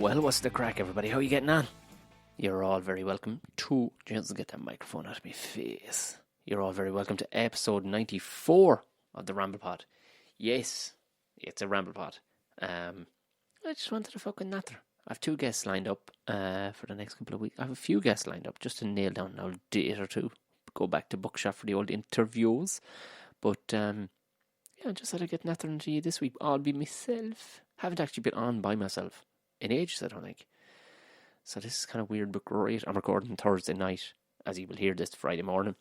Well, what's the crack, everybody? How are you getting on? You're all very welcome to... Just get that microphone out of my face. You're all very welcome to episode 94 of the Ramble Pod. Yes, it's a Ramble Pod. I just wanted to fucking natter. I have two guests lined up for the next couple of weeks. I have a few guests lined up just to nail down an old date or two. Go back to Bookshop for the old interviews. But, yeah, I just had to get nattering to you this week. I'll be myself. Haven't actually been on by myself in ages, I don't think. So this is kind of weird, but great. I'm recording Thursday night, as you will hear this Friday morning.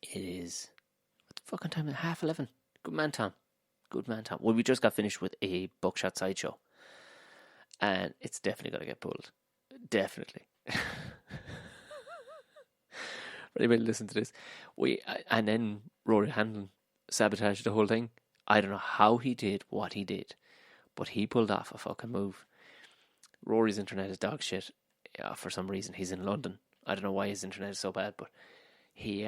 It is, what the fucking time is it? 11:30. Good man, Tom. Good man, Tom. Well, we just got finished with a Buckshot sideshow. And it's definitely going to get pulled. Definitely. For anybody listen to this. And then Rory Hanlon sabotaged the whole thing. I don't know how he did what he did, but he pulled off a fucking move. Rory's internet is dog shit. Yeah, for some reason, he's in London. I don't know why his internet is so bad, but he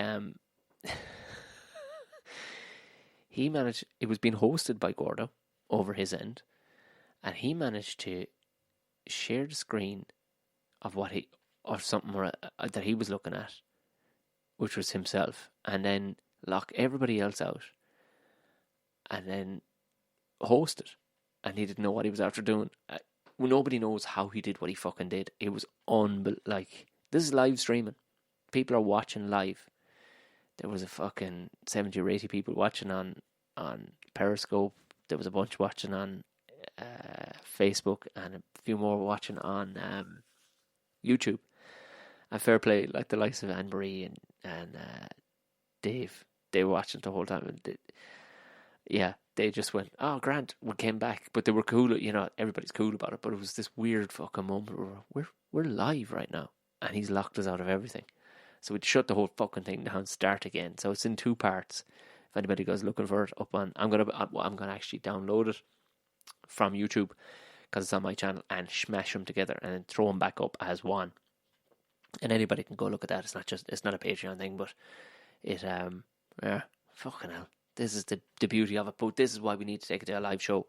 he managed. It was being hosted by Gordo over his end, and he managed to share the screen of what he or something that he was looking at, which was himself, and then lock everybody else out, and then host it. And he didn't know what he was after doing. Nobody knows how he did what he fucking did. It was like, this is live streaming. People are watching live. There was a fucking 70 or 80 people watching on Periscope. There was a bunch watching on Facebook, and a few more watching on YouTube. And fair play, like the likes of Anne-Marie and Dave. They were watching the whole time. And they just went, oh, Grant, we came back. But they were cool, everybody's cool about it. But it was this weird fucking moment where we're live right now. And he's locked us out of everything. So we'd shut the whole fucking thing down, start again. So it's in two parts. If anybody goes looking for it up on, I'm gonna actually download it from YouTube because it's on my channel and smash them together and then throw them back up as one. And anybody can go look at that. It's not a Patreon thing, but it fucking hell. This is the beauty of it, but this is why we need to take it to a live show.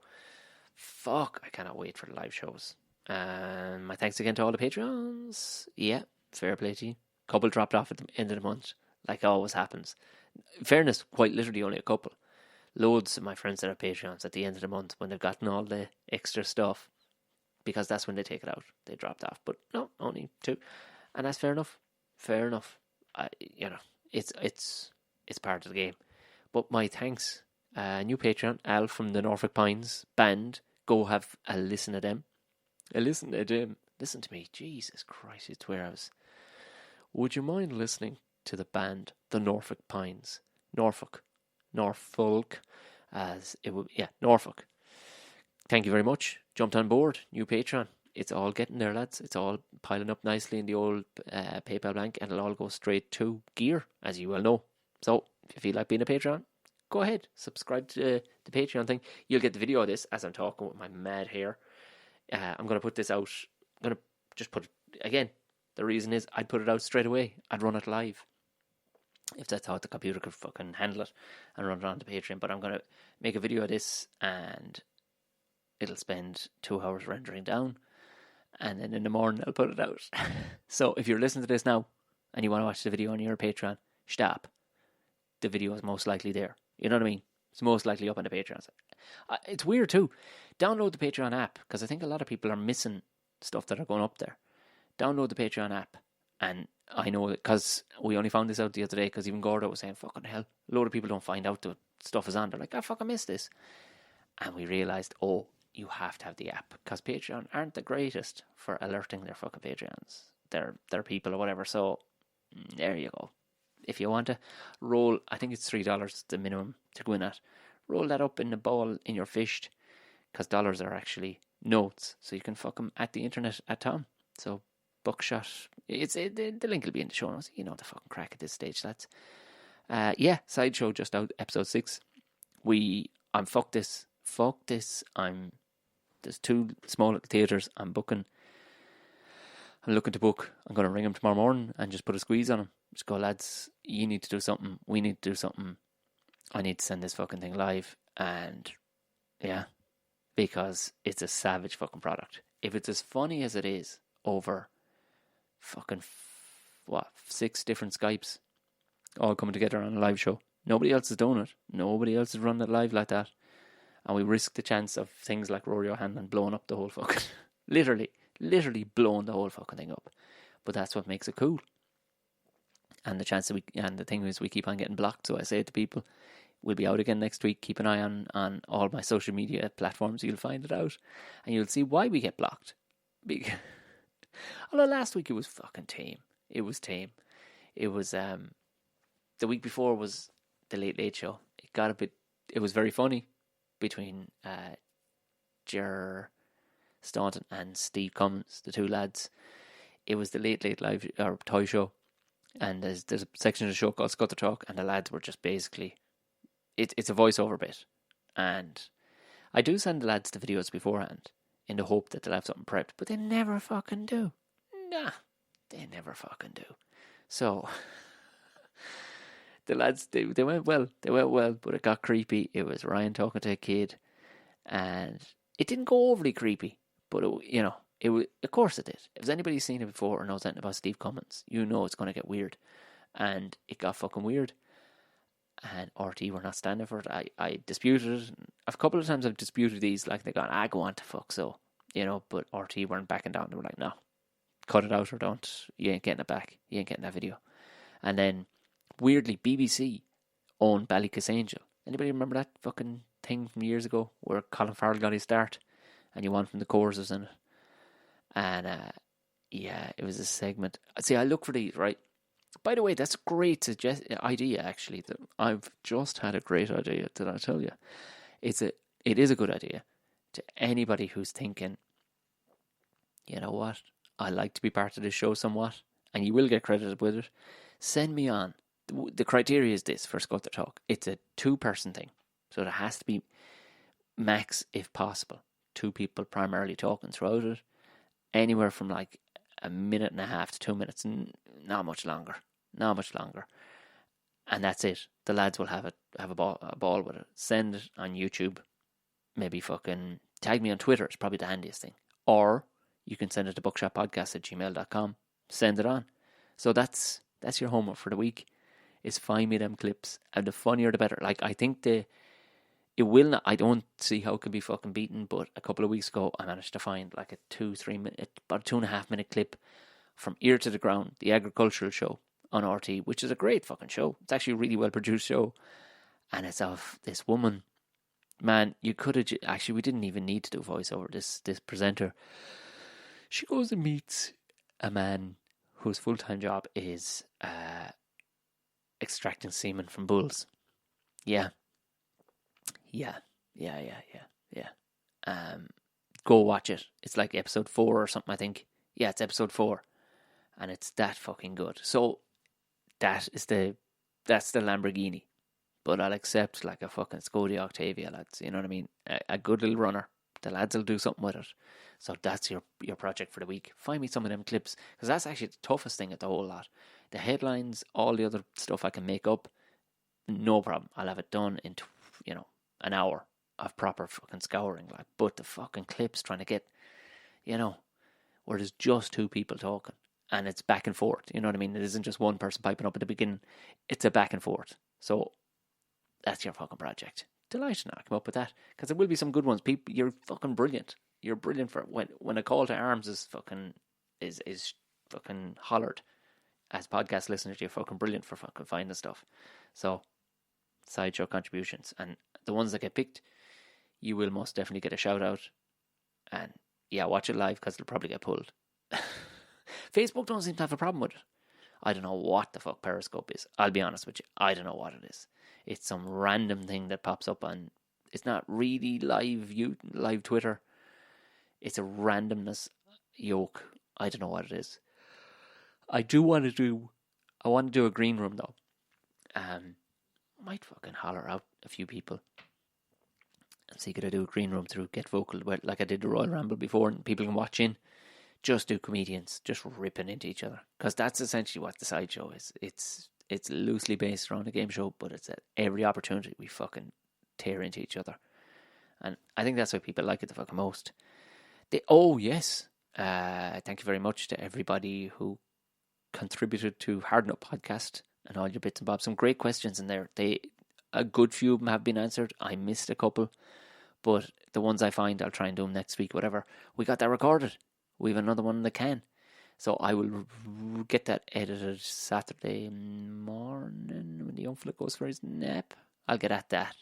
Fuck, I cannot wait for the live shows. My thanks again to all the Patreons. Yeah, fair play to you. Couple dropped off at the end of the month, like always happens. In fairness, quite literally only a couple. Loads of my friends that are Patreons at the end of the month when they've gotten all the extra stuff, because that's when they take it out. They dropped off, but no, only two, and that's fair enough. Fair enough. It's part of the game. But my thanks, new Patreon, Al from the Norfolk Pines band. Go have a listen to them. Listen to me. Jesus Christ, it's where I was. Would you mind listening to the band, the Norfolk Pines? Norfolk, as it would, Norfolk. Thank you very much. Jumped on board, new Patreon. It's all getting there, lads. It's all piling up nicely in the old PayPal bank, and it'll all go straight to gear, as you well know. So, if you feel like being a Patreon, go ahead. Subscribe to the Patreon thing. You'll get the video of this as I'm talking with my mad hair. I'm going to put this out. I'm going to just put it, again, the reason is I'd put it out straight away. I'd run it live. If that's how the computer could fucking handle it and run it on the Patreon. But I'm going to make a video of this and it'll spend 2 hours rendering down. And then in the morning I'll put it out. So if you're listening to this now and you want to watch the video on your Patreon, stop. The video is most likely there. You know what I mean? It's most likely up on the Patreon. It's weird too. Download the Patreon app, because I think a lot of people are missing stuff that are going up there. Download the Patreon app. And I know that because we only found this out the other day, because even Gordo was saying, fucking hell, a load of people don't find out the stuff is on. They're like, I fucking missed this. And we realised, you have to have the app, because Patreon aren't the greatest for alerting their fucking Patreons. Their people or whatever. So there you go. If you want to roll, I think it's $3 the minimum to go in at. Roll that up in the ball in your fished, because dollars are actually notes, so you can fuck them at the internet at Tom. So Buckshot, the link will be in the show notes. You know the fucking crack at this stage, lads. Sideshow just out, episode 6. Fuck this. There's 2 small little theatres I'm looking to book. I'm going to ring them tomorrow morning and just put a squeeze on them. Just go, lads, you need to do something. We need to do something. I need to send this fucking thing live. And, yeah, because it's a savage fucking product. if it's as funny as it is over fucking, 6 different Skypes all coming together on a live show. Nobody else is doing it. Nobody else is running it live like that. And we risk the chance of things like Rory O'Hanlon blowing up the whole fucking... literally blowing the whole fucking thing up. But that's what makes it cool. And the chance that and the thing is, we keep on getting blocked. So I say to people, we'll be out again next week. Keep an eye on all my social media platforms. You'll find it out. And you'll see why we get blocked. Although last week it was fucking tame. It was tame. It was, the week before was the Late Late Show. It was very funny between Ger Staunton and Steve Cummins, the two lads. It was the Late Late Live or Toy Show, and there's a section of the show called Scudder Talk, and the lads were just basically, it's a voiceover bit, and I do send the lads the videos beforehand in the hope that they'll have something prepped, but they never fucking do. Nah, they never fucking do. So the lads, they went well, but it got creepy. It was Ryan talking to a kid, and it didn't go overly creepy, but it was, of course it did. If anybody's seen it before or knows anything about Steve Cummins, you know it's going to get weird, and it got fucking weird. And RT were not standing for it. I disputed it. A couple of times I've disputed these, like they gone, go on to fuck, so, but RT weren't backing down. They were like, no, cut it out or don't. You ain't getting it back. You ain't getting that video. And then, weirdly, BBC owned Ballycus Angel. Anybody remember that fucking thing from years ago where Colin Farrell got his start and you want from the choruses in it? And, it was a segment. See, I look for these, right? By the way, that's a great idea, actually. I've just had a great idea, did I tell you? It is a good idea to anybody who's thinking, you know what, I like to be part of this show somewhat, and you will get credited with it. Send me on. The criteria is this for Scudder Talk. It's a 2-person thing. So it has to be max, if possible, 2 people primarily talking throughout it. Anywhere from like a minute and a half to 2 minutes, not much longer. And that's it. The lads will have a ball with it. Send it on YouTube. Maybe fucking tag me on Twitter. It's probably the handiest thing. Or you can send it to bookshoppodcast@gmail.com. Send it on. So that's your homework for the week. Is find me them clips, and the funnier the better. Like, I think it will not. I don't see how it can be fucking beaten. But a couple of weeks ago, I managed to find like a 2-3 minute, about 2.5 minute clip from Ear to the Ground, the agricultural show on RT, which is a great fucking show. It's actually a really well produced show, and it's of this woman. Man, you could have actually. We didn't even need to do voiceover. This presenter, she goes and meets a man whose full-time job is extracting semen from bulls. Yeah. Go watch it. It's like episode 4 or something, I think. Yeah, it's episode 4. And it's that fucking good. So that's the Lamborghini. But I'll accept like a fucking Skoda Octavia, lads. You know what I mean? A good little runner. The lads will do something with it. So that's your project for the week. Find me some of them clips. Because that's actually the toughest thing at the whole lot. The headlines, all the other stuff I can make up, no problem. I'll have it done in, an hour of proper fucking scouring. Like, but the fucking clips trying to get, where there's just 2 people talking. And it's back and forth. You know what I mean? It isn't just one person piping up at the beginning. It's a back and forth. So that's your fucking project. Delighted now I come up with that. Because there will be some good ones. People, you're fucking brilliant. You're brilliant for when a call to arms is fucking hollered. As podcast listeners, you're fucking brilliant for fucking finding stuff. So, sideshow contributions. And the ones that get picked, you will most definitely get a shout out. And yeah, watch it live because it'll probably get pulled. Facebook don't seem to have a problem with it. I don't know what the fuck Periscope is. I'll be honest with you. I don't know what it is. It's some random thing that pops up on. It's not really live Twitter. It's a randomness yoke. I don't know what it is. I want to do a green room though. Might fucking holler out a few people and see could I do a green room through Get Vocal, like I did the Royal Ramble before, and people can watch in. Just do comedians just ripping into each other, because that's essentially what the sideshow is. It's loosely based around a game show, but it's at every opportunity we fucking tear into each other, and I think that's why people like it the fucking most. Yes. Thank you very much to everybody who contributed to Harden Up Podcast and all your bits and bobs. Some great questions in there. A good few of them have been answered. I missed a couple, but the ones I find, I'll try and do them next week, whatever. We got that recorded. We have another one in the can. So I will get that edited Saturday morning when the young fella goes for his nap. I'll get at that.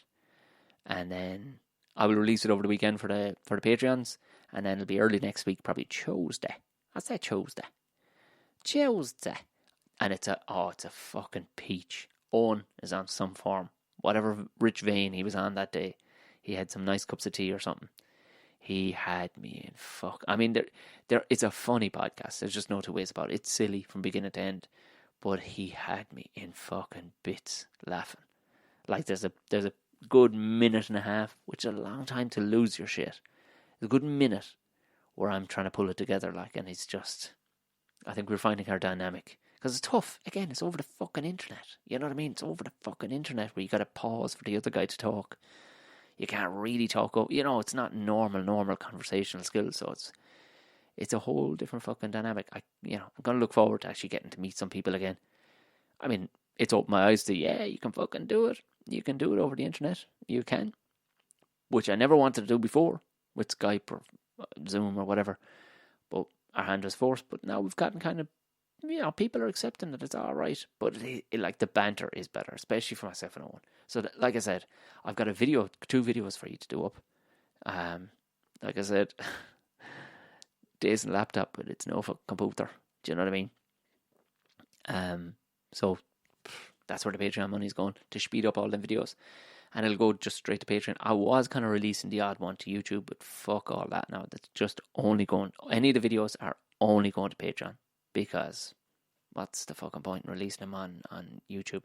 And then I will release it over the weekend for the Patreons. And then it'll be early next week, probably Tuesday. I say Tuesday. And it's a fucking peach. Owen is on some form. Whatever rich vein he was on that day. He had some nice cups of tea or something. He had me in fuck. I mean, it's a funny podcast. There's just no two ways about it. It's silly from beginning to end. But he had me in fucking bits laughing. Like there's a good minute and a half, which is a long time to lose your shit. There's a good minute where I'm trying to pull it together, like, and it's just, I think we're finding our dynamic. Because it's tough. Again, it's over the fucking internet. You know what I mean? It's over the fucking internet where you got to pause for the other guy to talk. You can't really talk up. You know, it's not normal conversational skills. So it's a whole different fucking dynamic. I'm going to look forward to actually getting to meet some people again. I mean, it's opened my eyes to, you can fucking do it. You can do it over the internet. You can. Which I never wanted to do before with Skype or Zoom or whatever. But our hand was forced. But now we've gotten kind of, people are accepting that it's all right. But like the banter is better, especially for myself and Owen. So like I said, I've got two videos for you to do up. Like I said, decent laptop, but it's no computer. Do you know what I mean? So that's where the Patreon money's going, to speed up all the videos. And it'll go just straight to Patreon. I was kind of releasing the odd one to YouTube, but fuck all that now. That's just only going, any of the videos are only going to Patreon. Because what's the fucking point in releasing them on YouTube?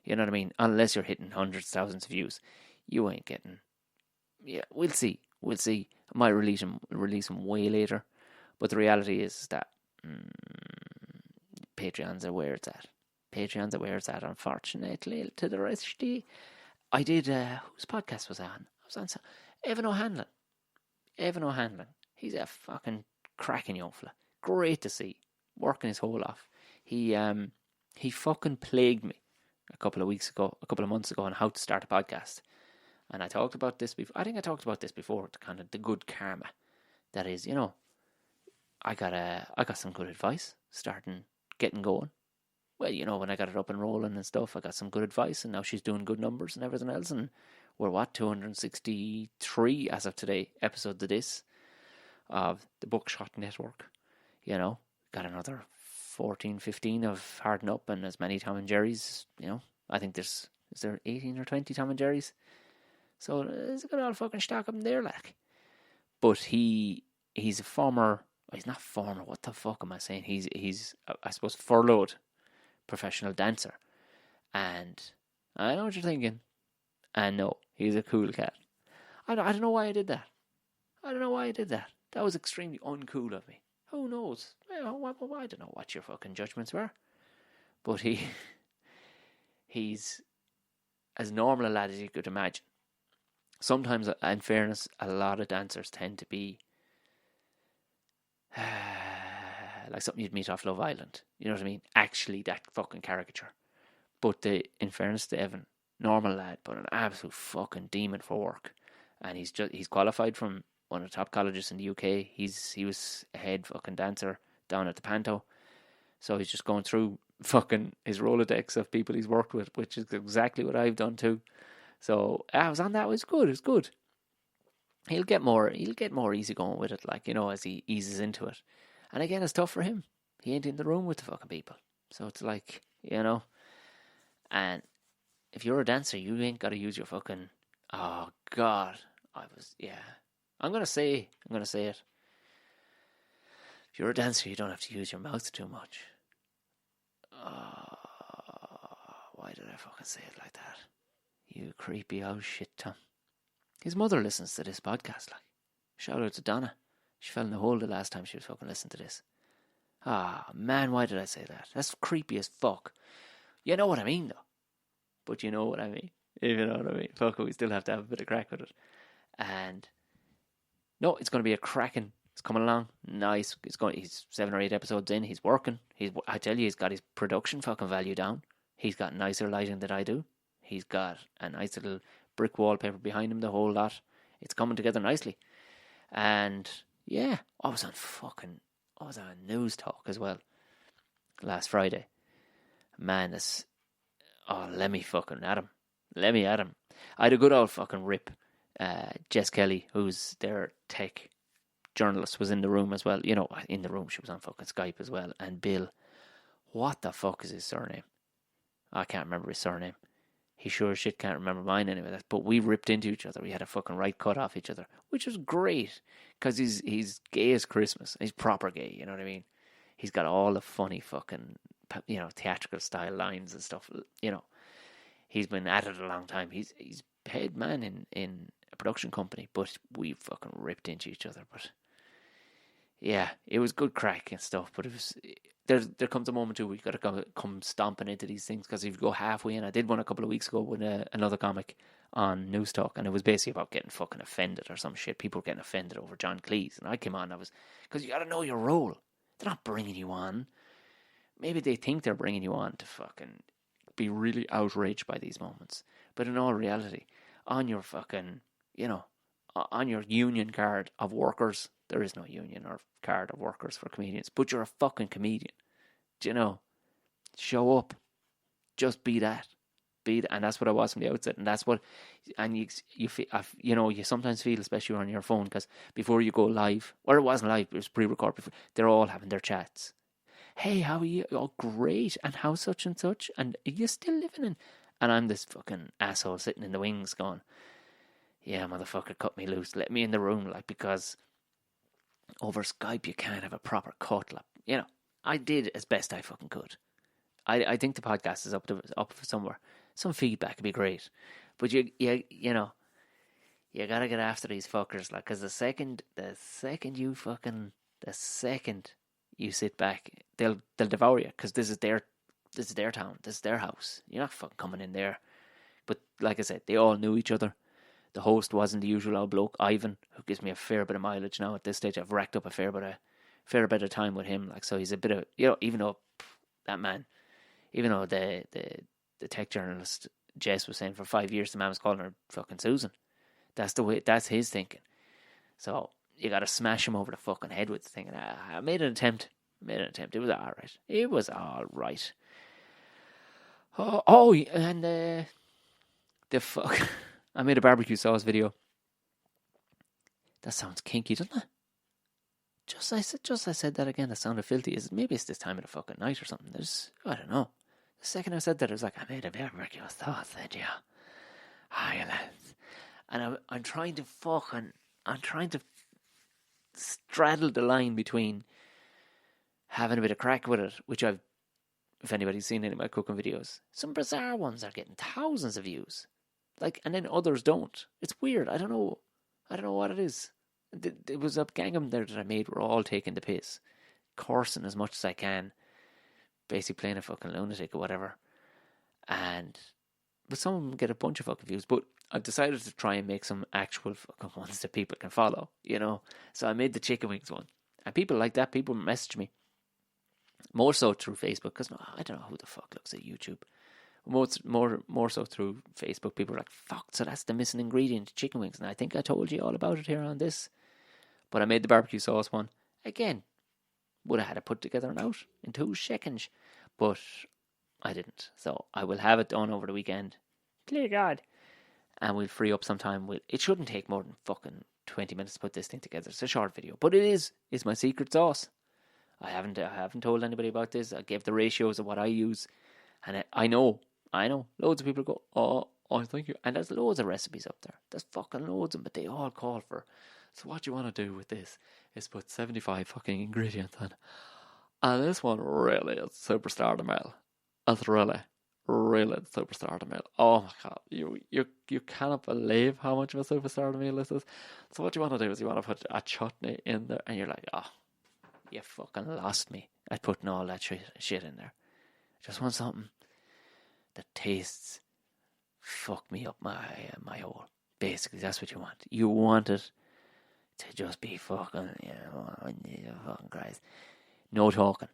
You know what I mean? Unless you're hitting hundreds, thousands of views, you ain't getting. Yeah, we'll see. I might release them way later, but the reality is that Patreons are where it's at. Unfortunately, to the rest of the. I did. Whose podcast was I on? I was on Evan O'Hanlon. He's a fucking cracking young fella. Great to see. Working his whole off. He fucking plagued me a couple of months ago on how to start a podcast. And I talked about this before. I think I talked about this before, kind of the good karma. That is, I got some good advice getting going. Well, when I got it up and rolling and stuff, I got some good advice, and now she's doing good numbers and everything else. And we're 263 as of today episodes of this, of the Bookshot Network. Got another 14, 15 of Harden Up and as many Tom and Jerry's. I think is there 18 or 20 Tom and Jerry's? So there's a good old fucking stock up in there, like. But he's a former. He's not former. What the fuck am I saying? He's I suppose furloughed professional dancer, and I know what you're thinking. And no, he's a cool cat. I don't know why I did that. That was extremely uncool of me. Who knows? I don't know what your fucking judgments were. But he's as normal a lad as you could imagine. Sometimes, in fairness, a lot of dancers tend to be like something you'd meet off Love Island. You know what I mean? Actually, that fucking caricature. But in fairness to Evan, normal lad, but an absolute fucking demon for work. And he's qualified from one of the top colleges in the UK. He was a head fucking dancer down at the Panto. So he's just going through fucking his Rolodex of people he's worked with, which is exactly what I've done too. So I was on that. It was good. He'll get more easy going with it, like, as he eases into it. And again, it's tough for him. He ain't in the room with the fucking people. So it's like, and if you're a dancer, you ain't got to use your fucking, oh God, I'm going to say it. If you're a dancer, you don't have to use your mouth too much. Why did I fucking say it like that? You creepy old shit, Tom. His mother listens to this podcast, like. Shout out to Donna. She fell in the hole the last time she was fucking listening to this. Man, why did I say that? That's creepy as fuck. You know what I mean, though. But you know what I mean. If you know what I mean. Fuck it, we still have to have a bit of crack with it. And no, it's going to be a cracking It's coming along. Nice. He's 7 or 8 episodes in. He's working. I tell you, he's got his production fucking value down. He's got nicer lighting than I do. He's got a nice little brick wallpaper behind him, the whole lot. It's coming together nicely. And yeah, I was on News Talk as well last Friday. Man, let me at him. I had a good old fucking rip. Jess Kelly, who's their tech journalist, was in the room as well. You know, in the room, she was on fucking Skype as well. And Bill, what the fuck is his surname? I can't remember his surname. He sure as shit can't remember mine anyway. But we ripped into each other. We had a fucking right cut off each other, which was great because he's gay as Christmas. He's proper gay, you know what I mean? He's got all the funny fucking, you know, theatrical style lines and stuff. You know, he's been at it a long time. He's head man in a production company, but we fucking ripped into each other. But yeah, it was good crack and stuff. But it was. There comes a moment too where you got to come stomping into these things, because if you go halfway in, I did one a couple of weeks ago with another comic on News Talk, and it was basically about getting fucking offended or some shit. People were getting offended over John Cleese, and I came on. Because you got to know your role. They're not bringing you on. Maybe they think they're bringing you on to fucking be really outraged by these moments, but in all reality, on your fucking, you know, on your union card of workers, there is no union or card of workers for comedians, but you're a fucking comedian. Do you know? Show up. Just be that. And that's what I was from the outset. And that's what, and you feel, you know, you sometimes feel, especially on your phone, because before you go live, or it wasn't live, it was pre-recorded before, they're all having their chats. Hey, how are you? Oh, great. And how such and such? And are you still living in? And I'm this fucking asshole sitting in the wings going, yeah, motherfucker, cut me loose. Let me in the room, like, because over Skype you can't have a proper cut. Like, you know, I did as best I fucking could. I think the podcast is up for somewhere. Some feedback would be great, but you know, you gotta get after these fuckers, like, because the second you sit back, they'll devour you, because this is their town, this is their house. You're not fucking coming in there. But like I said, they all knew each other. The host wasn't the usual old bloke, Ivan, who gives me a fair bit of mileage now at this stage. I've racked up a fair bit of time with him. Like, so he's a bit of, you know, even though the tech journalist Jess was saying for 5 years the man was calling her fucking Susan. That's his thinking. So you got to smash him over the fucking head with the thing. And I made an attempt. It was all right. Oh, and the fuck. I made a barbecue sauce video. That sounds kinky, doesn't it? Just I said that again. That sounded filthy. Maybe it's this time of the fucking night or something. I don't know. The second I said that, it was like, I made a barbecue sauce, did you? Hi, lads. And I'm trying to straddle the line between having a bit of crack with it, which if anybody's seen any of my cooking videos, some bizarre ones are getting thousands of views. Like, and then others don't. It's weird. I don't know what it is. It was a gang of them there that I made. We're all taking the piss, coursing as much as I can, basically playing a fucking lunatic or whatever. But some of them get a bunch of fucking views. But I've decided to try and make some actual fucking ones that people can follow, you know. So I made the chicken wings one, and people like that. People message me more so through Facebook, because I don't know who the fuck looks at YouTube. More so through Facebook. People are like, fuck, so that's the missing ingredient, chicken wings. And I think I told you all about it here on this. But I made the barbecue sauce one. Again, would have had to put together and out in 2 seconds. But I didn't. So I will have it done over the weekend. Please God. And we'll free up some time. It shouldn't take more than fucking 20 minutes to put this thing together. It's a short video. But it's my secret sauce. I haven't told anybody about this. I gave the ratios of what I use. And I know, loads of people go, oh, thank you. And there's loads of recipes up there. There's fucking loads of them, but they all call for, so what you want to do with this is put 75 fucking ingredients in. And this one really is superstar to meal. It's really superstar to meal. Oh my God, you cannot believe how much of a superstar to meal this is. So what you want to do is you want to put a chutney in there, and you're like, oh, you fucking lost me at putting all that shit in there. Just want something that tastes fuck me up my hole. Basically, that's what you want. You want it to just be fucking, fucking Christ. No talking.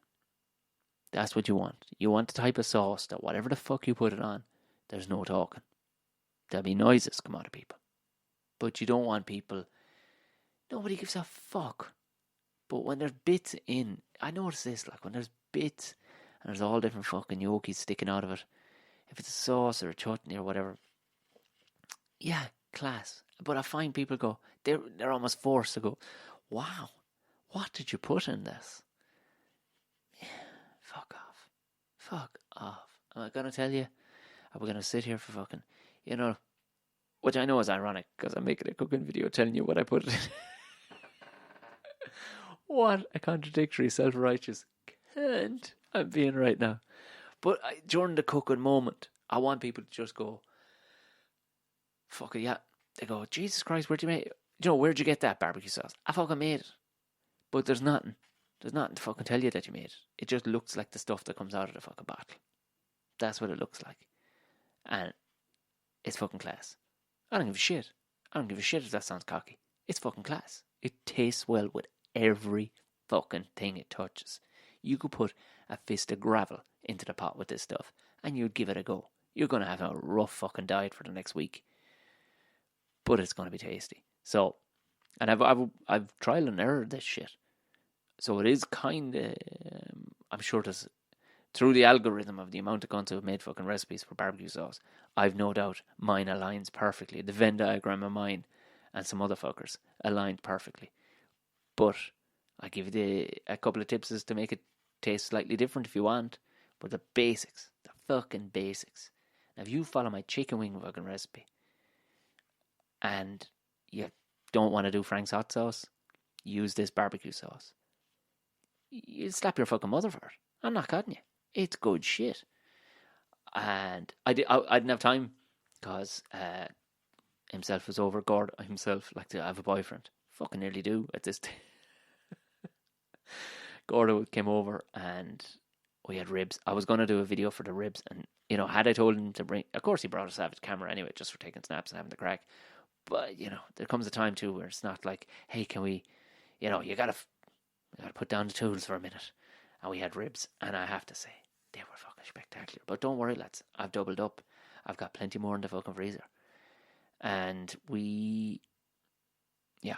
That's what you want. You want the type of sauce that whatever the fuck you put it on, there's no talking. There'll be noises come out of people. But you don't want people, nobody gives a fuck. But when there's bits in, I notice this, like when there's bits and there's all different fucking gnocchis sticking out of it, if it's a sauce or a chutney or whatever, yeah, class. But I find people go, they're almost forced to go, wow, what did you put in this? Yeah, fuck off. Fuck off. Am I going to tell you? Are we going to sit here for fucking, which I know is ironic because I'm making a cooking video telling you what I put in. What a contradictory, self-righteous cunt I'm being right now. But during the cooking moment, I want people to just go, fuck it, yeah. They go, Jesus Christ, where'd you make it? Where'd you get that barbecue sauce? I fucking made it. But there's nothing. There's nothing to fucking tell you that you made it. It just looks like the stuff that comes out of the fucking bottle. That's what it looks like. And it's fucking class. I don't give a shit. I don't give a shit if that sounds cocky. It's fucking class. It tastes well with every fucking thing it touches. You could put a fist of gravel into the pot with this stuff and you'd give it a go. You're going to have a rough fucking diet for the next week. But it's going to be tasty. So, and I've trial and error this shit. So it is kind of, I'm sure there's, through the algorithm of the amount of cunts who have made fucking recipes for barbecue sauce, I've no doubt mine aligns perfectly. The Venn diagram of mine and some other fuckers aligned perfectly. But I give you a couple of tips as to make it taste slightly different if you want. But the basics, the fucking basics. Now if you follow my chicken wing fucking recipe and you don't want to do Frank's hot sauce, use this barbecue sauce. You'll slap your fucking mother for it. I'm not cutting you. It's good shit. And I didn't have time because himself was over. Gord himself like to have a boyfriend. Fucking nearly do at this time. Gordo came over and we had ribs. I was going to do a video for the ribs, and had I told him to bring, of course he brought a Savage camera anyway, just for taking snaps and having the crack. But there comes a time too where it's not like, hey, can we, you gotta put down the tools for a minute. And we had ribs, and I have to say they were fucking spectacular. But don't worry, lads, I've doubled up. I've got plenty more in the fucking freezer, and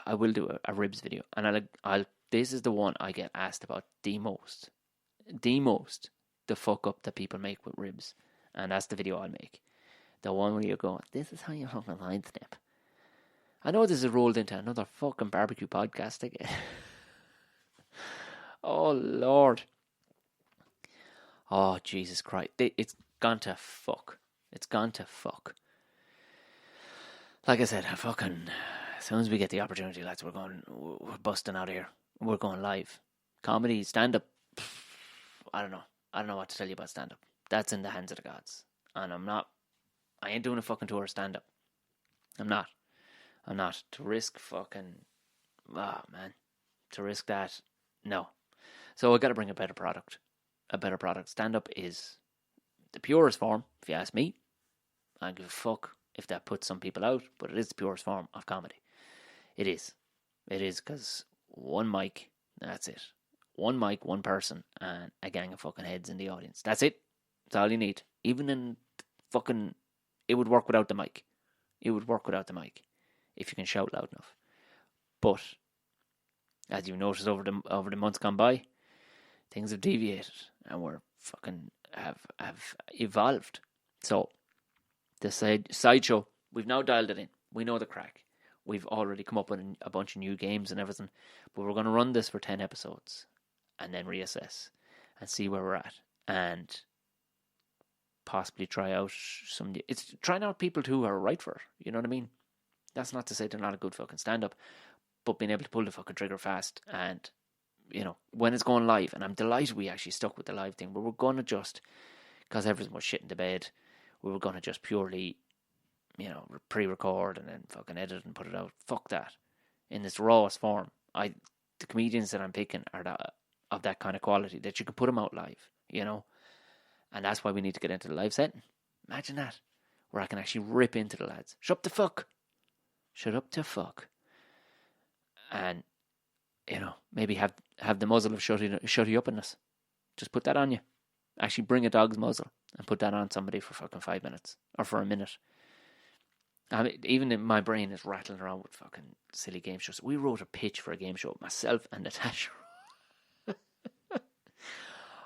I will do a ribs video, and I'll. This is the one I get asked about the most. The fuck up that people make with ribs. And that's the video I'll make. The one where you go, this is how you fucking line snip. I know this is rolled into another fucking barbecue podcast again. Oh, Lord. Oh, Jesus Christ. It's gone to fuck. It's gone to fuck. Like I said, as soon as we get the opportunity, lads, we're busting out here. We're going live. Comedy, stand-up, I don't know. I don't know what to tell you about stand-up. That's in the hands of the gods. And I ain't doing a fucking tour of stand-up. I'm not. To risk fucking, to risk that, no. So I got to bring a better product. Stand-up is the purest form, if you ask me. I don't give a fuck if that puts some people out, but it is the purest form of comedy. It is because one mic, that's it. One mic, one person, and a gang of fucking heads in the audience. That's it. That's all you need. Even in fucking, it would work without the mic. If you can shout loud enough. But as you've noticed over the months gone by, things have deviated and we're fucking have evolved. So the sideshow, we've now dialed it in. We know the crack. We've already come up with a bunch of new games and everything, but we're going to run this for 10 episodes and then reassess and see where we're at and possibly try out it's trying out people who are right for it. You know what I mean? That's not to say they're not a good fucking stand-up, but being able to pull the fucking trigger fast and, when it's going live, and I'm delighted we actually stuck with the live thing, but we're going to just, because everything was shit in the bed, we were going to just purely, pre-record and then fucking edit and put it out. Fuck that. In this rawest form. The comedians that I'm picking are of that kind of quality that you can put them out live, And that's why we need to get into the live setting. Imagine that. Where I can actually rip into the lads. Shut up to fuck. and maybe have the muzzle of shutty uppiness. Just put that on you. Actually, bring a dog's muzzle and put that on somebody for fucking 5 minutes or for a minute. I mean, even in my brain is rattling around with fucking silly game shows. We wrote a pitch for a game show, myself and Natasha.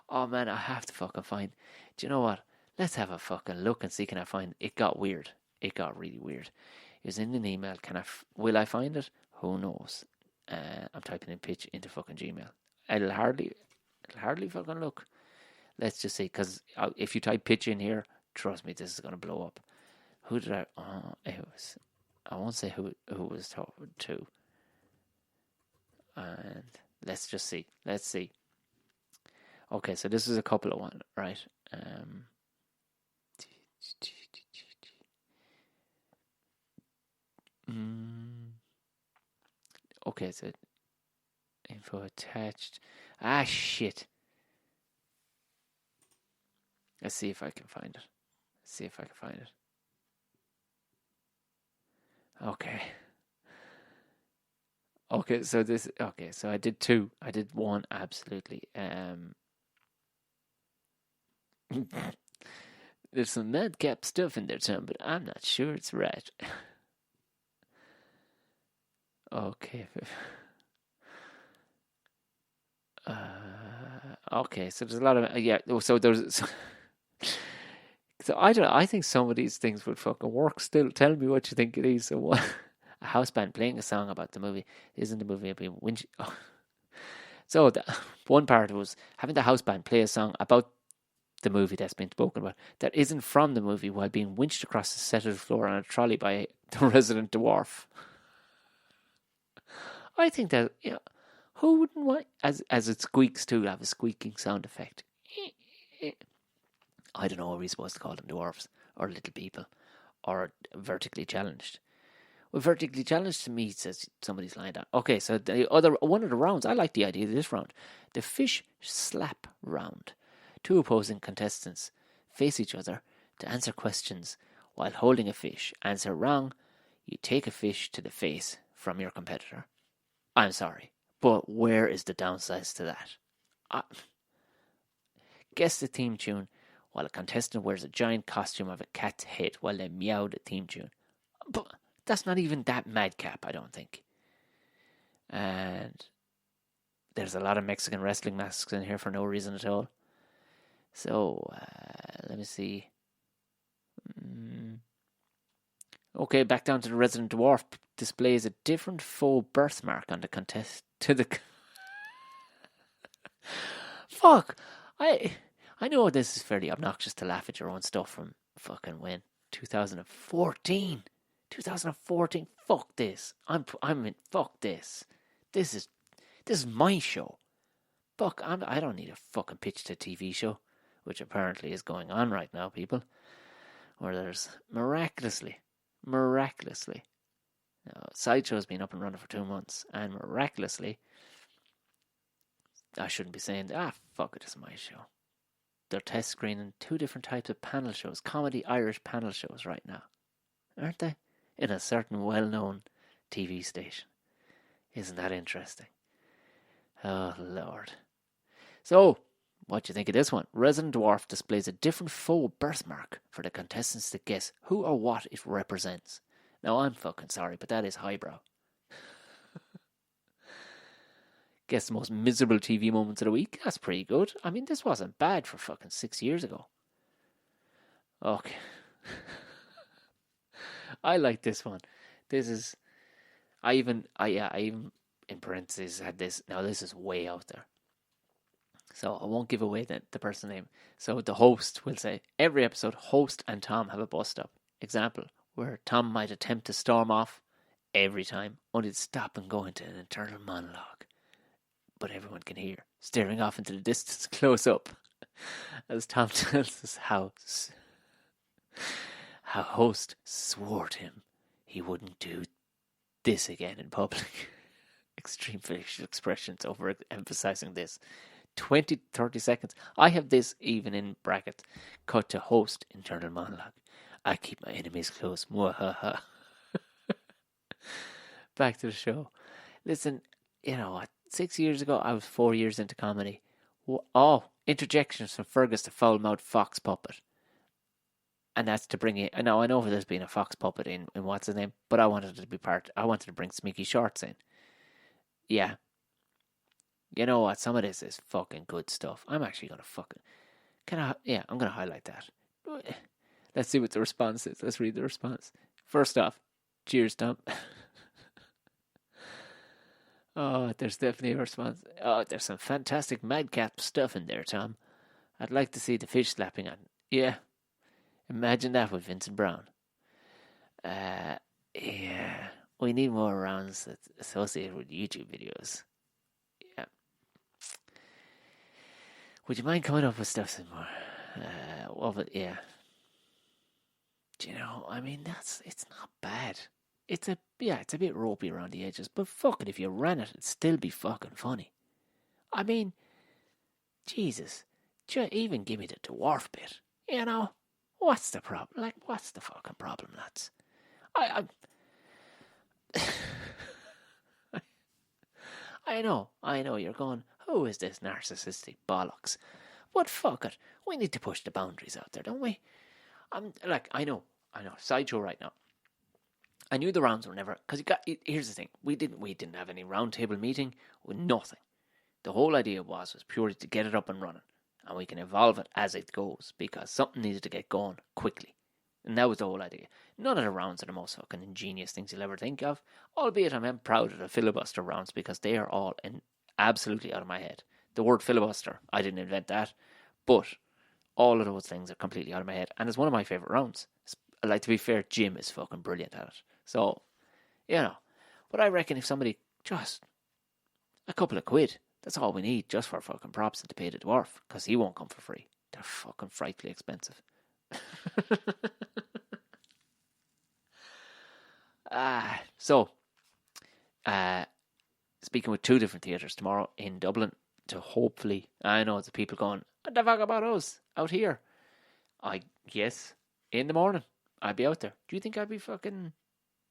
Oh man, I have to fucking find. Do you know what? Let's have a fucking look and see can I find. It got weird. It got really weird. It was in an email. Will I find it? Who knows? I'm typing in pitch into fucking Gmail. It'll hardly fucking look. Let's just see, because if you type pitch in here, trust me, this is gonna blow up. Who did I? It was. I won't say who it was talking to. And let's just see. Let's see. Okay, so this is a couple of one, right? Okay, so info attached. Ah, shit. Let's see if I can find it. Okay, so I did two. I did one absolutely. There's some madcap stuff in there, Tom, but I'm not sure it's right. Okay. Okay, so there's a lot of so there's so I think some of these things would fucking work still. Tell me what you think it is. So what? A house band playing a song about the movie. Isn't the movie being winched? Oh. So one part was having the house band play a song about the movie that's been spoken about that isn't from the movie while being winched across the set of the floor on a trolley by the resident dwarf. I think that, who wouldn't want, as it squeaks too, have a squeaking sound effect. I don't know what we're supposed to call them, dwarves or little people or vertically challenged. Well, vertically challenged to me, says somebody's lined up. Okay, so one of the rounds, I like the idea of this round. The fish slap round. Two opposing contestants face each other to answer questions while holding a fish. Answer wrong, you take a fish to the face from your competitor. I'm sorry, but where is the downside to that? Guess the theme tune while a contestant wears a giant costume of a cat's head while they meow the theme tune. But that's not even that madcap, I don't think. And there's a lot of Mexican wrestling masks in here for no reason at all. So, let me see. Okay, back down to the resident dwarf displays a different faux birthmark on the contest to the. Fuck! I know this is fairly obnoxious to laugh at your own stuff from fucking when 2014. 2014. Fuck this. I'm in. Fuck this. This is my show. Fuck. I don't need a fucking pitch to a TV show, which apparently is going on right now, people. Where there's miraculously, Sideshow's been up and running for 2 months, and miraculously, I shouldn't be saying, fuck it, it's my show. They're test screening 2 different types of panel shows, comedy Irish panel shows right now, aren't they? In a certain well-known TV station. Isn't that interesting? Oh, Lord. So, what do you think of this one? Resident Dwarf displays a different faux birthmark for the contestants to guess who or what it represents. Now, I'm fucking sorry, but that is highbrow. Guess the most miserable TV moments of the week? That's pretty good. I mean, this wasn't bad for fucking 6 years ago. Okay. I like this one. This is... I even in parentheses had this. Now, this is way out there. So I won't give away the person's name. So the host will say, every episode, host and Tom have a bust-up. Example, where Tom might attempt to storm off every time, only to stop and go into an internal monologue. But everyone can hear, staring off into the distance close up, as Tom tells us how host swore to him he wouldn't do this again in public. Extreme facial expressions over emphasizing this. 20-30 seconds. I have this even in brackets. Cut to host internal monologue. I keep my enemies close. Mwahaha. Back to the show. Listen, you know what? 6 years ago, I was 4 years into comedy. Oh, interjections from Fergus the foul-mouthed fox puppet. And that's to bring it. Now, I know there's been a fox puppet in what's his name, but I wanted it to be part. I wanted to bring Smicky Shorts in. Yeah. You know what? Some of this is fucking good stuff. I'm actually going to fucking. I'm going to highlight that. Let's see what the response is. Let's read the response. First off, cheers, Tom. Oh, there's definitely a response. Oh, there's some fantastic madcap stuff in there, Tom. I'd like to see the fish slapping on. Yeah. Imagine that with Vincent Brown. Yeah. We need more rounds that's associated with YouTube videos. Yeah. Would you mind coming up with stuff some more? Yeah. Do you know, I mean, it's not bad. It's a bit ropey around the edges, but fuck it, if you ran it, it'd still be fucking funny. I mean, Jesus, even give me the dwarf bit, you know? What's the problem? Like, what's the fucking problem, lads? I know, you're going, who is this narcissistic bollocks? But fuck it, we need to push the boundaries out there, don't we? I know, sideshow right now. I knew the rounds were never, because here's the thing, we didn't have any round table meeting, with nothing. The whole idea was purely to get it up and running, and we can evolve it as it goes, because something needed to get going quickly. And that was the whole idea. None of the rounds are the most fucking ingenious things you'll ever think of, albeit I'm proud of the filibuster rounds, because they are all absolutely out of my head. The word filibuster, I didn't invent that, but all of those things are completely out of my head, and it's one of my favourite rounds. Like, to be fair, Jim is fucking brilliant at it. So, you know, but I reckon if somebody, just a couple of quid, that's all we need, just for fucking props and to pay the dwarf, because he won't come for free. They're fucking frightfully expensive. Speaking with 2 different theatres tomorrow in Dublin, to hopefully, I know the people going, what the fuck about us out here? Yes, in the morning, I'd be out there. Do you think I'd be fucking...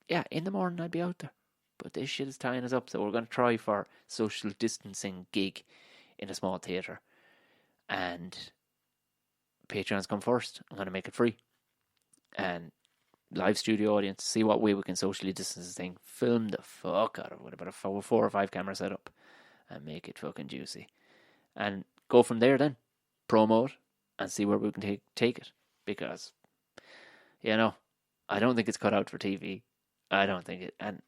Yeah, in the morning I'd be out there. But this shit is tying us up, so we're going to try for social distancing gig in a small theatre. And Patreons come first. I'm going to make it free. And live studio audience, see what way we can socially distance this thing. Film the fuck out of it with about a 4 or 5 camera setup. And make it fucking juicy. And go from there then. Promote and see where we can take it. Because, you know, I don't think it's cut out for TV. I don't think it, and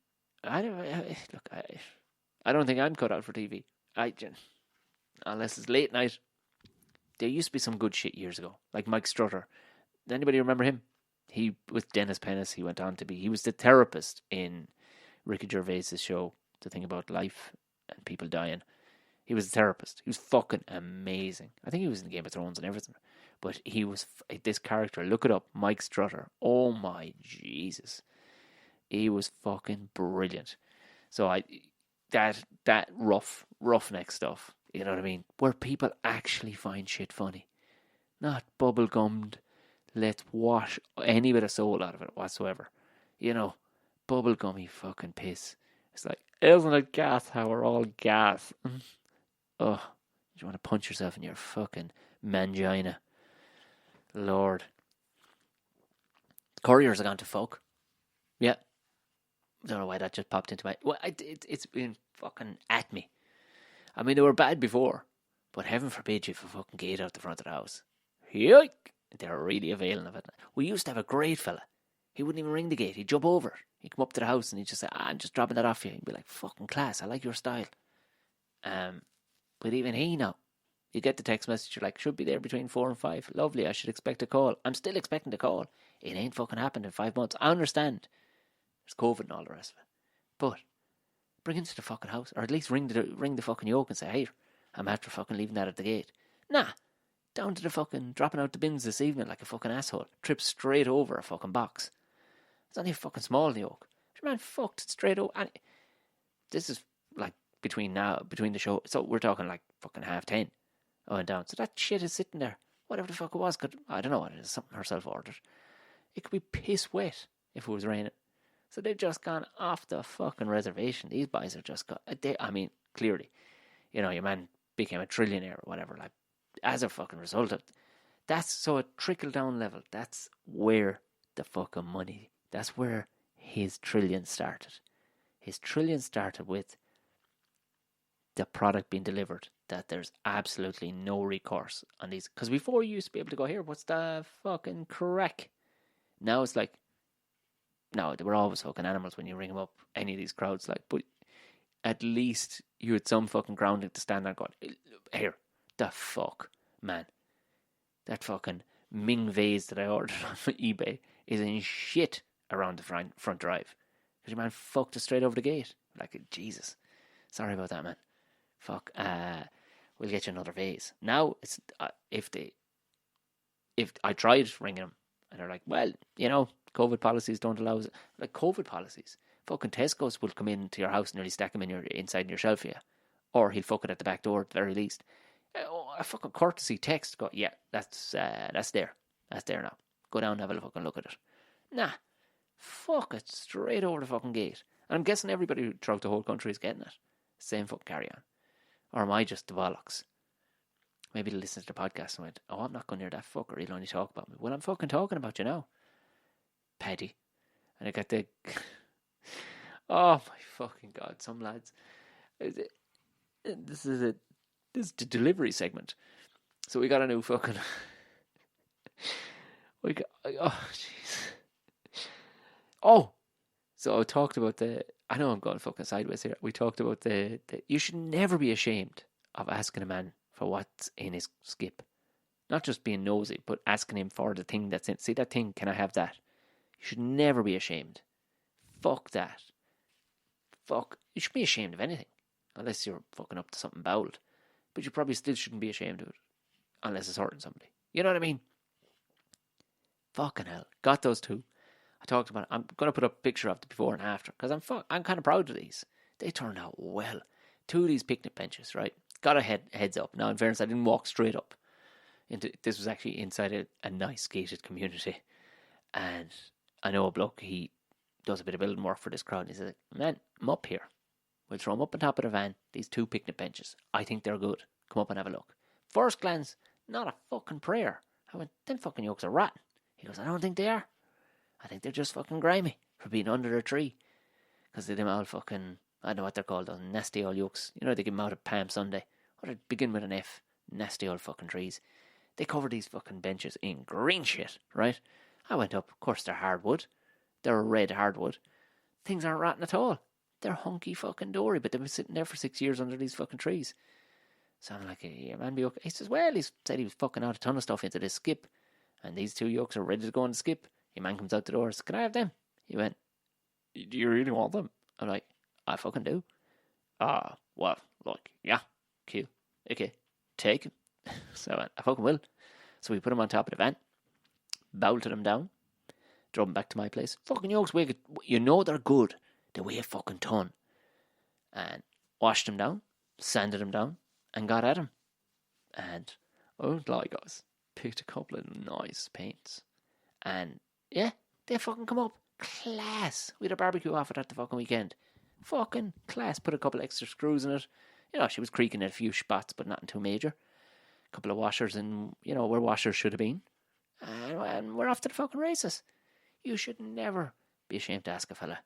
I don't think I'm cut out for TV. Unless it's late night. There used to be some good shit years ago, like Mike Strutter. Does anybody remember him? He, with Dennis Pennis, he went on to he was the therapist in Ricky Gervais's show, The Thing About Life and People Dying. He was a therapist. He was fucking amazing. I think he was in Game of Thrones and everything. But he was this character. Look it up, Mike Strutter. Oh my Jesus. He was fucking brilliant. So that roughneck stuff, you know what I mean? Where people actually find shit funny. Not bubblegummed, let's wash any bit of soul out of it whatsoever. You know, bubblegummy fucking piss. It's like, isn't it gas how we're all gas? Oh, you want to punch yourself in your fucking mangina. Lord. Couriers are gone to fuck. Yeah. Don't know why that just popped into my... Well, it's been fucking at me. I mean, they were bad before, but heaven forbid you for fucking gate out the front of the house. Yoik! They're really availing of it. We used to have a great fella. He wouldn't even ring the gate. He'd jump over. He'd come up to the house and he'd just say, I'm just dropping that off for you. He'd be like, fucking class, I like your style. But even he now, you get the text message, you're like, should be there between 4 and 5. Lovely, I should expect a call. I'm still expecting the call. It ain't fucking happened in 5 months. I understand. There's COVID and all the rest of it. But bring it to the fucking house. Or at least ring the fucking yoke and say, hey, I'm after fucking leaving that at the gate. Nah. Down to the fucking dropping out the bins this evening like a fucking asshole. Trips straight over a fucking box. It's only a fucking small yoke. Man fucked it straight over. And this is like between the show. So we're talking like fucking 10:30. I went down. So that shit is sitting there. Whatever the fuck it was. I don't know what it is. Something herself ordered. It could be piss wet if it was raining. So they've just gone off the fucking reservation. These boys are just got. Clearly, your man became a trillionaire or whatever, like, as a fucking result of that's so a trickle down level. That's where the fucking money. That's where his trillion started. His trillion started with the product being delivered. That there's absolutely no recourse on these. Because before you used to be able to go, here, what's the fucking crack? Now it's like, no, they were always fucking animals when you ring them up. Any of these crowds, like, but at least you had some fucking grounding to stand there going, here, the fuck, man. That fucking Ming vase that I ordered on eBay is in shit around the front drive. Because your man fucked us straight over the gate. Like, Jesus. Sorry about that, man. Fuck. We'll get you another vase. Now, it's if I tried ringing them, and they're like, well, COVID policies don't allow us. Like, COVID policies. Fucking Tesco's will come into your house and nearly stack them inside your shelf here. Or he'll fuck it at the back door at the very least. A fucking courtesy text. Go, yeah, that's there. That's there now. Go down and have a fucking look at it. Nah. Fuck it. Straight over the fucking gate. And I'm guessing everybody throughout the whole country is getting it. Same fucking carry on. Or am I just the bollocks? Maybe they listened to the podcast and went, oh, I'm not going near that fucker. He'll only talk about me. Well, I'm fucking talking about you now. Paddy. And I got the... Oh, my fucking God. Some lads. This is the delivery segment. So we got a new fucking... Oh, jeez. Oh! So I talked about I know I'm going fucking sideways here. We talked about the you should never be ashamed of asking a man for what's in his skip. Not just being nosy, but asking him for the thing that's in. See that thing? Can I have that? You should never be ashamed. Fuck that. Fuck. You should be ashamed of anything. Unless you're fucking up to something bowled. But you probably still shouldn't be ashamed of it. Unless it's hurting somebody. You know what I mean? Fucking hell. Got those two. I talked about it. I'm going to put up a picture of the before and after. Because I'm kind of proud of these. They turned out well. Two of these picnic benches, right? Got a heads up. Now, in fairness, I didn't walk straight up. This was actually inside a nice gated community. And I know a bloke, he does a bit of building work for this crowd. And he says, man, I'm up here. We'll throw them up on top of the van. These two picnic benches. I think they're good. Come up and have a look. First glance, not a fucking prayer. I went, them fucking yokes are rotten. He goes, I don't think they are. I think they're just fucking grimy for being under a tree. Because they them all fucking, I don't know what they're called, those nasty old yokes. You know, they give them out at Palm Sunday. Or they begin with an F. Nasty old fucking trees. They cover these fucking benches in green shit, right? I went up. Of course, they're hardwood. They're a red hardwood. Things aren't rotten at all. They're hunky fucking dory, but they've been sitting there for 6 years under these fucking trees. So I'm like, yeah, man, be okay. He says, well, he said he was fucking out a ton of stuff into this skip. And these two yokes are ready to go on the skip. Your man comes out the door and says, can I have them? He went, do you really want them? I'm like, I fucking do. Well, look, yeah, cool. Okay, take them. So I went, I fucking will. So we put them on top of the van, bolted them down, drove them back to my place. Fucking yokes, you know they're good. They weigh a fucking ton. And washed them down, sanded them down, and got at them. And, oh, like guys, picked a couple of nice paints. And, yeah, they fucking come up. Class. We had a barbecue off it at the fucking weekend. Fucking class. Put a couple extra screws in it. You know, she was creaking at a few spots, but nothing too major. A couple of washers in, you know, where washers should have been. And we're off to the fucking races. You should never be ashamed to ask a fella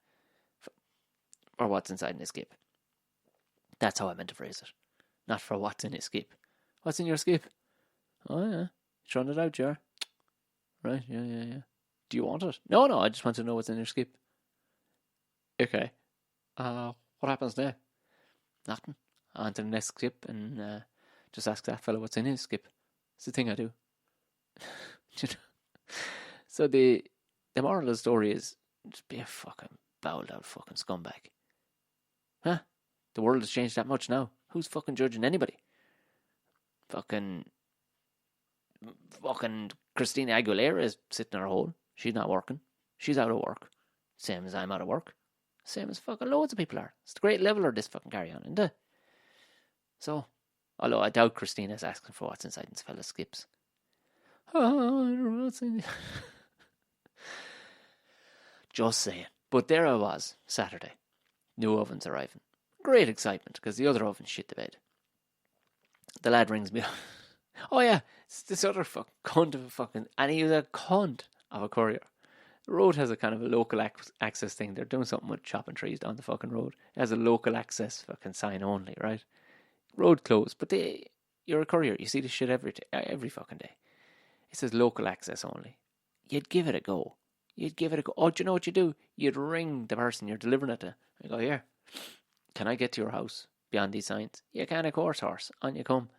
or what's inside in his skip. That's how I meant to phrase it. Not for what's in his skip. What's in your skip? Oh, yeah. Throwing it out, Jar. Right, yeah. Do you want it? No, I just want to know what's in your skip. Okay. What happens now? Nothing. On to the next skip and just ask that fella what's in his skip. It's the thing I do. So the moral of the story is just be a fucking bowled out fucking scumbag. Huh? The world has changed that much now. Who's fucking judging anybody? Fucking Christina Aguilera is sitting in her hole. She's not working. She's out of work. Same as I'm out of work. Same as fucking loads of people are. It's the great leveler, this fucking carry on, isn't it? So, although I doubt Christina's asking for what's inside this fella's skips. Oh, I don't know what's in. Just saying. But there I was, Saturday. New ovens arriving. Great excitement, because the other oven shit the bed. The lad rings me up. Oh yeah, it's this other cunt of a fucking... And he was a cunt of a courier. The road has a kind of a local access thing. They're doing something with chopping trees down the fucking road. It has a local access fucking sign only, right? Road closed. But you're a courier. You see this shit every fucking day. It says local access only. You'd give it a go. Oh, do you know what you do? You'd ring the person you're delivering it to. You go, here, can I get to your house beyond these signs? You can, of course, horse. On you come.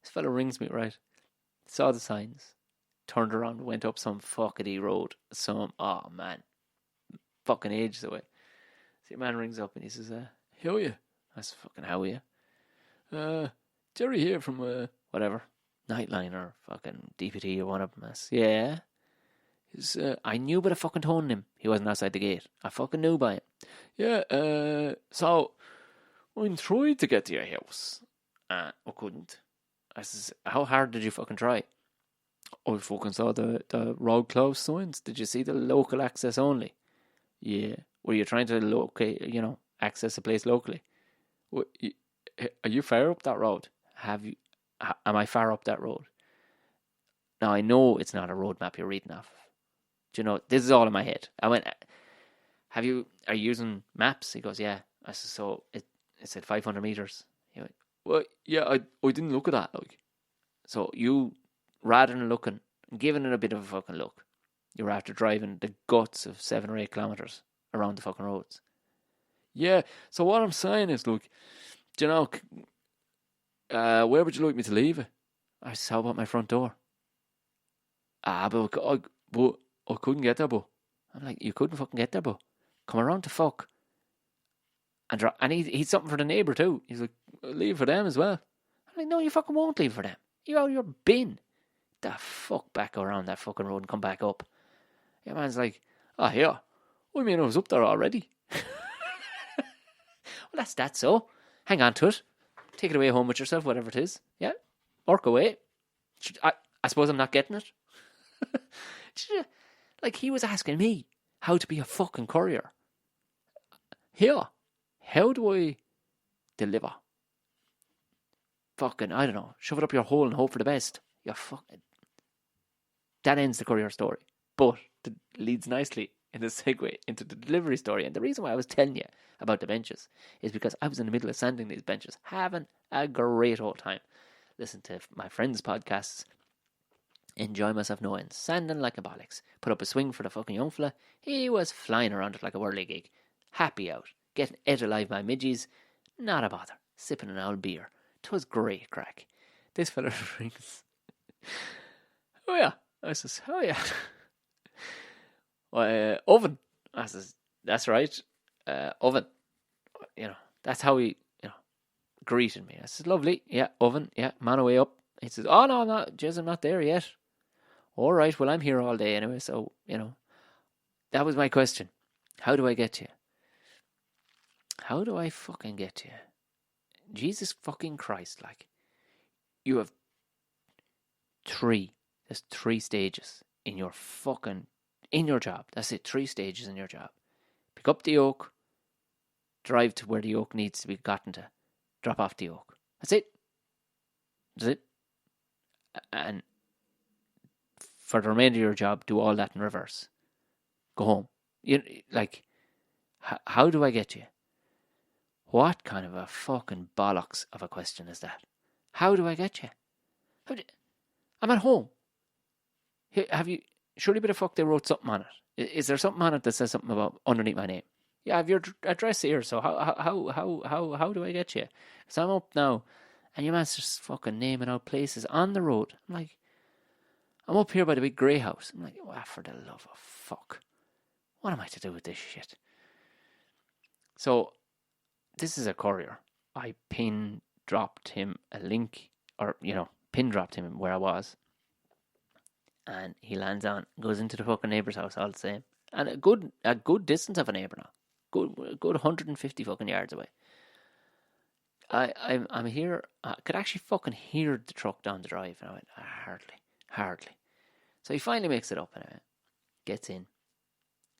This fella rings me, right? Saw the signs. Turned around, went up some fuckity road. Oh man, fucking ages away. See, a man rings up and he says, how are you? I said, fucking how are you? Jerry here from, whatever, Nightline or fucking DPT or one of them. I said, yeah. I knew by the fucking tone him. He wasn't outside the gate. I fucking knew by him. Yeah, so I tried to get to your house. I couldn't. I says, how hard did you fucking try? I fucking saw the road closed signs. Did you see the local access only? Yeah. Were you trying to access a place locally? Are you far up that road? Am I far up that road? Now I know it's not a road map you're reading off. Do you know, this is all in my head. I went, are you using maps? He goes, yeah. I said, so it said 500 meters. He went, well, yeah, I didn't look at that. Like, so you, rather than looking, giving it a bit of a fucking look, you were after driving the guts of 7 or 8 kilometers around the fucking roads. Yeah, so what I'm saying is, look, do you know, where would you like me to leave it? I said, how about my front door? But I couldn't get there, but I'm like, you couldn't fucking get there, but come around to fuck. And he's something for the neighbour too. He's like, leave for them as well. I'm like, no, you fucking won't leave for them. You out of your bin. The fuck back around that fucking road and come back up. Your man's like, yeah. I mean, I was up there already. Well, that's so. Hang on to it. Take it away home with yourself, whatever it is. Yeah, work away. I suppose I'm not getting it. Like, he was asking me how to be a fucking courier. Here, how do I deliver? Fucking, I don't know. Shove it up your hole and hope for the best. You fucking... That ends the courier story. But it leads nicely in the segue into the delivery story. And the reason why I was telling you about the benches is because I was in the middle of sanding these benches, having a great old time. Listen to my friends' podcasts. Enjoy myself no end. Sanding like a bollocks. Put up a swing for the fucking young fella. He was flying around it like a whirly gig. Happy out. Getting ate alive by midgies. Not a bother. Sipping an old beer. 'Twas great crack. This fella rings. Oh yeah. I says, oh yeah. Oven. I says, that's right. Oven. You know, that's how he, greeted me. I said, lovely. Yeah, oven. Yeah, man away up. He says, oh no, I'm not there yet. All right, well, I'm here all day anyway, so, that was my question. How do I get to you? How do I fucking get to you? Jesus fucking Christ, like, you have there's 3 stages in your job. That's it, 3 stages in your job. Pick up the yoke, drive to where the yoke needs to be gotten to, drop off the yoke. That's it. And for the remainder of your job, do all that in reverse. Go home. How do I get to you? What kind of a fucking bollocks of a question is that? How do I get you? I'm at home. Have you... Surely bit of fuck they wrote something on it. Is there something on it that says something about underneath my name? Yeah, I have your address here, so how do I get you? Because I'm up now, and your man's just fucking naming out places on the road. I'm like, I'm up here by the big grey house. I'm like, for the love of fuck. What am I to do with this shit? So, this is a courier. I pin dropped him a link, or, pin dropped him where I was. And he lands on, goes into the fucking neighbour's house all the same. And a good distance of a neighbour now. Good 150 fucking yards away. I'm here. I could actually fucking hear the truck down the drive. And I went, hardly. So he finally makes it up anyway. Gets in.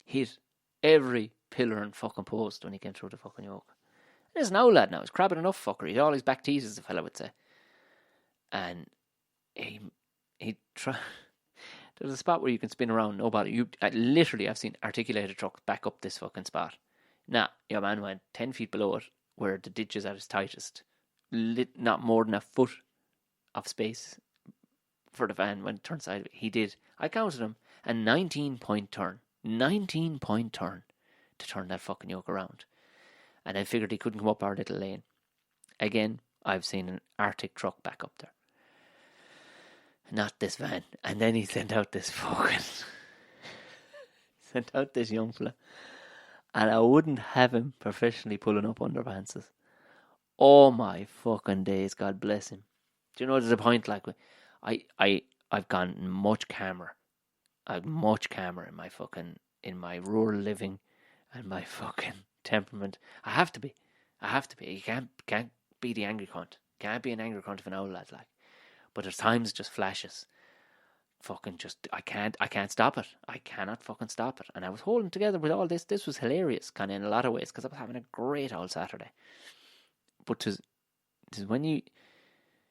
Hit every pillar and fucking post when he came through the fucking yoke. There's an old lad now. He's crabbing enough fucker. He's all his back teeth, as the fella would say. And he try. There's a spot where you can spin around. Nobody. I've seen articulated trucks back up this fucking spot. Nah, your man went 10 feet below it, where the ditch is at its tightest. Not more than a foot of space for the van when it turned sideways. He did. I counted him a 19-point turn. 19-point turn to turn that fucking yoke around. And I figured he couldn't come up our little lane. Again, I've seen an Arctic truck back up there. Not this van. And then he sent out this young fella. And I wouldn't have him professionally pulling up underpantses. Oh my fucking days, God bless him. Do you know there's a point like I've gone much calmer. I'm much calmer in my rural living and my fucking temperament. I have to be. You can't be the angry cunt. Can't be an angry cunt of an old lad like. But there's times it just flashes. Fucking just I can't stop it. I cannot fucking stop it. And I was holding together with all this. This was hilarious, kind of in a lot of ways, because I was having a great old Saturday. But tis when you,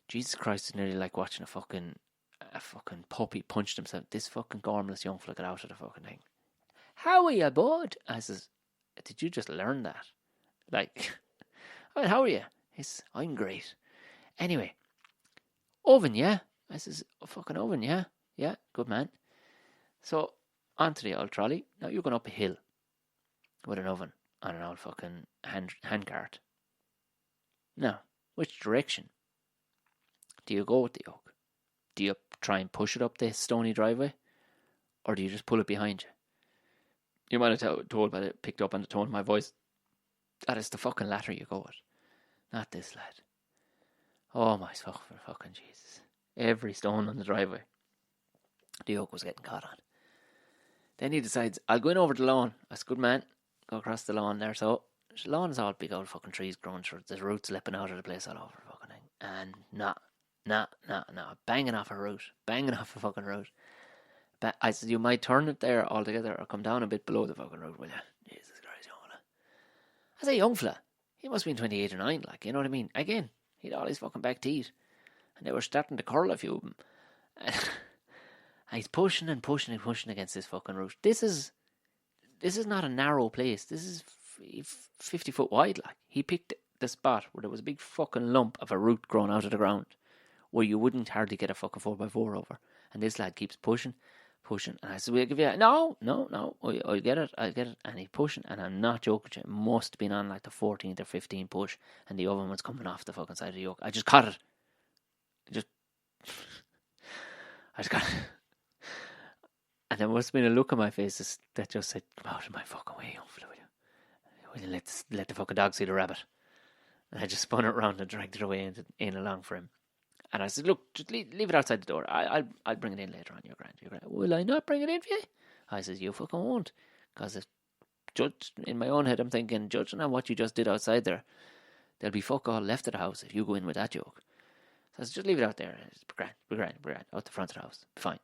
Jesus Christ, it's nearly like watching a fucking puppy punched himself. This fucking gormless young fella got out of the fucking thing. How are you, bud? I says, did you just learn that? Like, I mean, how are you? He says, I'm great. Anyway, oven, yeah? I says, fucking oven, yeah? Yeah, good man. So, onto the old trolley. Now you're going up a hill with an oven on an old fucking hand cart. Now, which direction do you go with the yoke? Do you try and push it up the stony driveway? Or do you just pull it behind you? You might have told by it picked up on the tone of my voice that it's the fucking latter you go with. Not this lad. Oh my fucking Jesus. Every stone on the driveway the yoke was getting caught on. Then he decides, I'll go in over the lawn. That's good man. Go across the lawn there. So the lawn is all big old fucking trees growing through. There's roots leaping out of the place all over the fucking thing. And nah. Banging off a fucking root. I said, you might turn it there altogether or come down a bit below the fucking road, will you? Jesus Christ, young fella. I say, young fella. He must have been 28 or 9, like, you know what I mean? Again, he'd all his fucking back teeth. And they were starting to curl a few of them. And he's pushing against this fucking root. This is not a narrow place. This is 50 foot wide, like. He picked the spot where there was a big fucking lump of a root growing out of the ground where you wouldn't hardly get a fucking 4x4 over. And this lad keeps pushing. And I said, we'll give you no. I'll get it. And he's pushing, and I'm not joking. It must have been on like the 14th or 15th push, and the oven was coming off the fucking side of the yoke. I just caught it. I just got it. And there must have been a look on my face that just said, come out of my fucking way, young fella, will you let the fucking dog see the rabbit? And I just spun it around and dragged it away in along for him. And I said, look, just leave it outside the door. I'll bring it in later on. You're grand. Will I not bring it in for you? I says, you fucking won't. Because in my own head, I'm thinking, judging on what you just did outside there, there'll be fuck all left of the house if you go in with that joke. So I said, just leave it out there. Be grand. Out the front of the house. Be fine.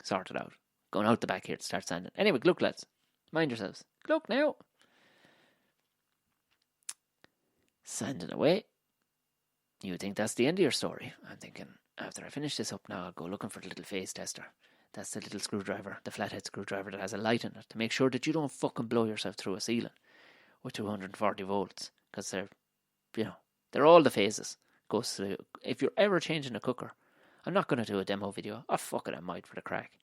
Sort it out. Going out the back here to start sanding. Anyway, look, lads. Mind yourselves. Look now. Sanding away. You think that's the end of your story? I'm thinking, after I finish this up now, I'll go looking for the little phase tester. That's the little screwdriver, the flathead screwdriver that has a light in it to make sure that you don't fucking blow yourself through a ceiling with 240 volts. Because they're all the phases. Goes through. If you're ever changing a cooker, I'm not going to do a demo video. Oh, fuck it, I might for the crack.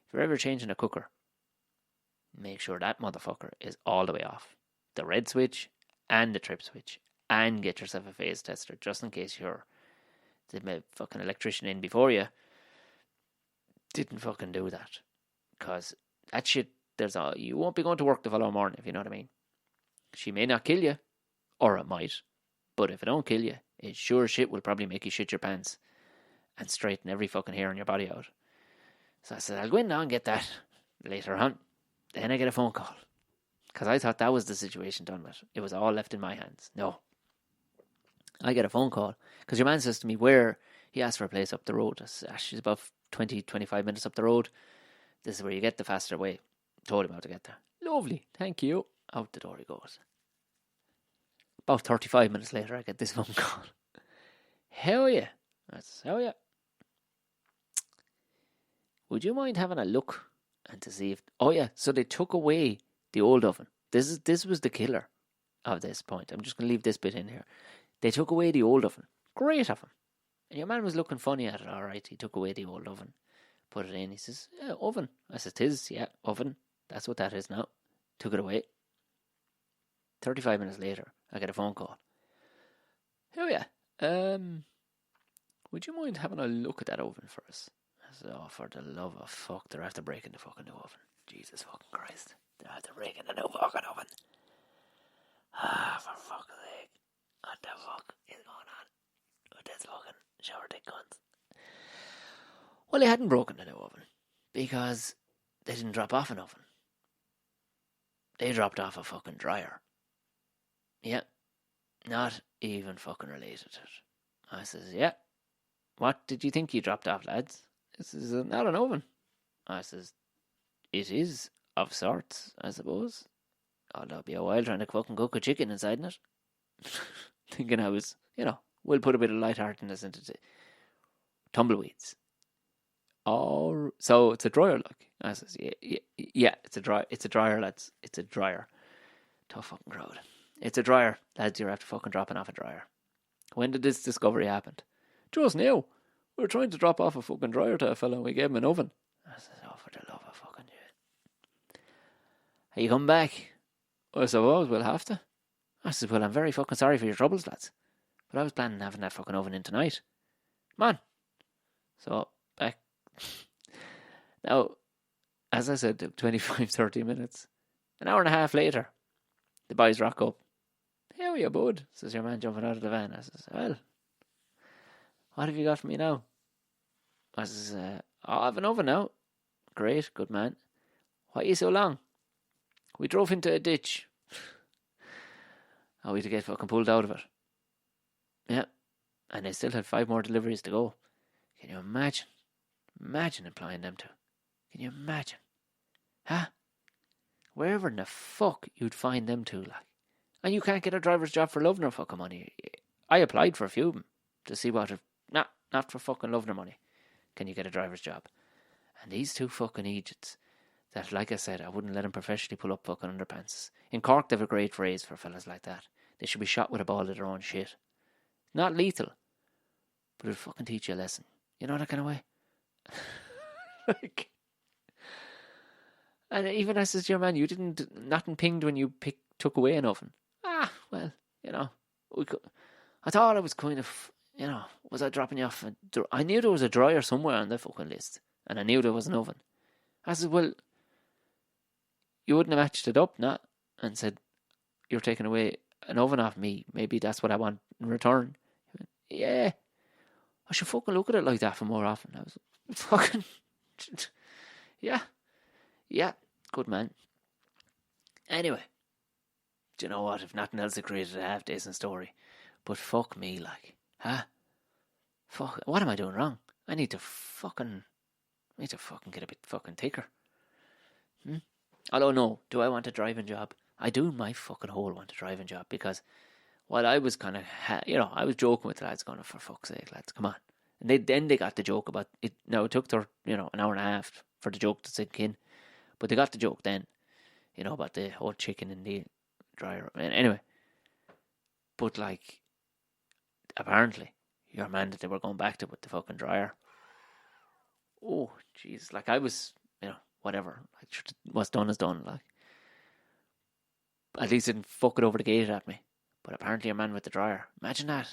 If you're ever changing a cooker, make sure that motherfucker is all the way off. The red switch and the trip switch. And get yourself a phase tester just in case the fucking electrician in before you didn't fucking do that. Because that shit, you won't be going to work the following morning, if you know what I mean. She may not kill you, or it might. But if it don't kill you, it sure shit will probably make you shit your pants and straighten every fucking hair on your body out. So I said, I'll go in now and get that later on. Then I get a phone call. Because I thought that was the situation done with. It was all left in my hands. No. I get a phone call. Because your man says to me, where? He asked for a place up the road. I said, she's about 20, 25 minutes up the road. This is where you get the faster way. Told him how to get there. Lovely. Thank you. Out the door he goes. About 35 minutes later, I get this phone call. How are you? I says, how are you? Would you mind having a look and to see if... Oh, yeah, so they took away the old oven. This was the killer of this point. I'm just going to leave this bit in here. They took away the old oven. Great of him. And your man was looking funny at it, all right. He took away the old oven, put it in. He says, yeah, oven. I said, tis, yeah, oven. That's what that is now. Took it away. 35 minutes later, I get a phone call. Oh, yeah. Would you mind having a look at that oven for us? I said, oh, for the love of fuck, they're after breaking the fucking new oven. Jesus fucking Christ. They're after breaking the new fucking oven. Ah, for fuck's sake. What the fuck is going on with this fucking shower dick guns? Well, they hadn't broken the new oven because they didn't drop off an oven. They dropped off a fucking dryer. Yeah, not even fucking related to it. I says, yeah. What did you think you dropped off, lads? This is not an oven. I says, it is of sorts, I suppose. Although it'll be a while trying to fucking cook a chicken inside it. Thinking I was, we'll put a bit of lightheartedness into the tumbleweeds. Or so it's a dryer, like. I says, yeah, it's a dryer, lads. It's a dryer. Tough fucking crowd. It's a dryer, lads. You're after fucking dropping off a dryer. When did this discovery happen? Just now. We were trying to drop off a fucking dryer to a fella and we gave him an oven. I said, oh, for the love of fucking shit. Are you coming back? I suppose we'll have to. I said, well, I'm very fucking sorry for your troubles, lads. But I was planning on having that fucking oven in tonight. Come on. So, back. Now, as I said, 25, 30 minutes. An hour and a half later, the boys rock up. How are you, bud? Says your man jumping out of the van. I says, well, what have you got for me now? I says, I have an oven now. Great, good man. Why are you so long? We drove into a ditch. Oh, we had to get fucking pulled out of it. Yeah. And they still had 5 more deliveries to go. Can you imagine? Imagine employing them two. Can you imagine? Huh? Wherever in the fuck you'd find them two, like. And you can't get a driver's job for love nor fucking money. I applied for a few of them to see what... Not for fucking love nor money. Can you get a driver's job? And these two fucking Egypts that, like I said, I wouldn't let them professionally pull up fucking underpants. In Cork, they have a great phrase for fellas like that. They should be shot with a ball of their own shit. Not lethal, but it'll fucking teach you a lesson. You know, that kind of way? Like... And even I says, your man, you nothing pinged when you took away an oven. Ah, well, I thought I was kind of, was I dropping you off? I knew there was a dryer somewhere on the fucking list, and I knew there was an oven. I said, well, you wouldn't have matched it up, not, and said, you're taking away an oven off me. Maybe that's what I want in return. He went, yeah, I should fucking look at it like that for more often. I was fucking, yeah, good man. Anyway, do you know what? If nothing else, it created a half-decent story. But fuck me, like, huh? Fuck, what am I doing wrong? I need to fucking get a bit fucking thicker. Although, no, do I want a driving job? I do my fucking whole want a driving job, because while I was kind of, I was joking with the lads, going, for fuck's sake, lads, come on. And then they got the joke about it. Now, it took their, an hour and a half for the joke to sink in. But they got the joke then, about the whole chicken in the dryer. Anyway, but like, apparently, your man that they were going back to with the fucking dryer. Oh, jeez. Like, I was, whatever. Like, what's done is done. Like, at least it didn't fuck it over the gate at me. But apparently, your man with the dryer. Imagine that.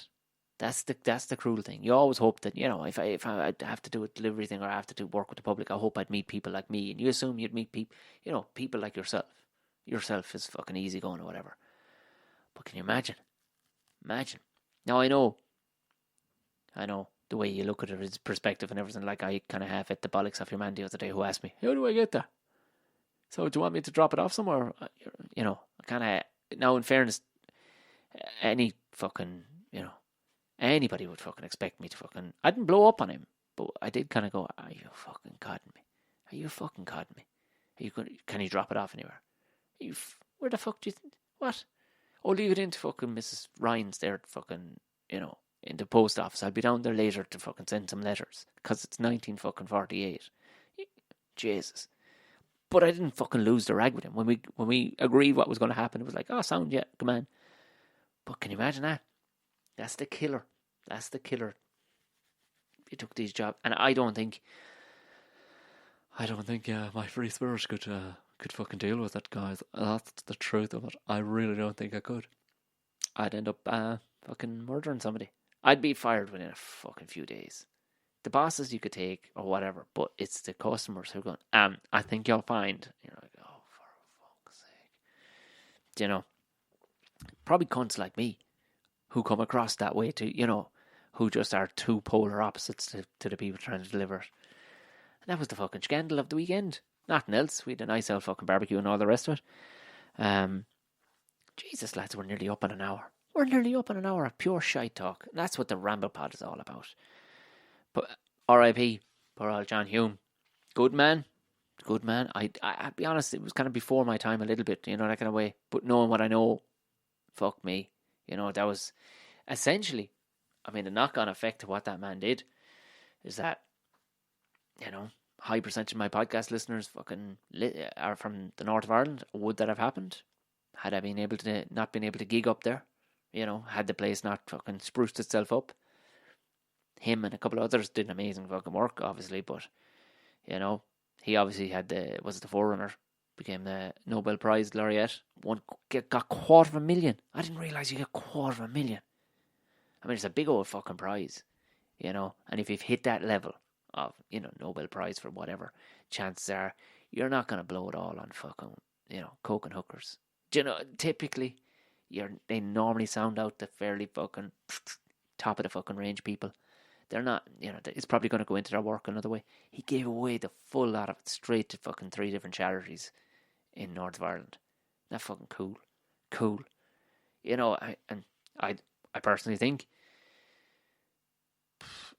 That's the cruel thing. You always hope that, if I have to do a delivery thing or I have to do work with the public, I hope I'd meet people like me. And you assume you'd meet people, people like yourself. Yourself is fucking easygoing or whatever. But can you imagine? Imagine. Now, I know the way you look at it, his perspective and everything. Like, I kind of half hit the bollocks off your man the other day who asked me, how do I get that? So, do you want me to drop it off somewhere? I kind of, now in fairness, any fucking, anybody would fucking expect me to fucking... I didn't blow up on him, but I did kind of go, are you fucking codding me? Are you fucking codding me? Can you drop it off anywhere? Where the fuck do you think? What? Oh, leave it into fucking Mrs. Ryan's there, fucking, in the post office. I'll be down there later to fucking send some letters because it's 1948. Jesus. But I didn't fucking lose the rag with him. When we agreed what was going to happen, it was like, oh, sound, yeah, come on. But can you imagine that? That's the killer. That's the killer. He took these jobs, and I don't think my free spirit could fucking deal with it, guys. That's the truth of it. I really don't think I could. I'd end up fucking murdering somebody. I'd be fired within a fucking few days. The bosses you could take or whatever, but it's the customers who are going, I think you'll find. You're like, oh, for fuck's sake. Probably cunts like me who come across that way to, who just are two polar opposites to the people trying to deliver it. And that was the fucking scandal of the weekend. Nothing else. We had a nice old fucking barbecue and all the rest of it. Jesus, lads, we're nearly up in an hour. We're nearly up in an hour of pure shite talk. And that's what the Ramble pod is all about. But R.I.P. poor old John Hume. Good man. Good man. I'll be honest, it was kind of before my time a little bit, that kind of way. But knowing what I know, fuck me. That was essentially, the knock-on effect of what that man did is that, high percentage of my podcast listeners fucking are from the north of Ireland. Would that have happened had I not been able to gig up there? Had the place not fucking spruced itself up? Him and a couple of others did amazing fucking work, obviously, but he obviously had the forerunner, became the Nobel Prize laureate, got $250,000. I didn't realise you get $250,000. It's a big old fucking prize, and if you've hit that level of, Nobel Prize for whatever, chances are you're not going to blow it all on fucking, coke and hookers. Typically, they normally sound out the fairly fucking top of the fucking range people. They're not, it's probably going to go into their work another way. He gave away the full lot of it straight to fucking 3 different charities in North of Ireland. That fucking cool. Cool. I personally think,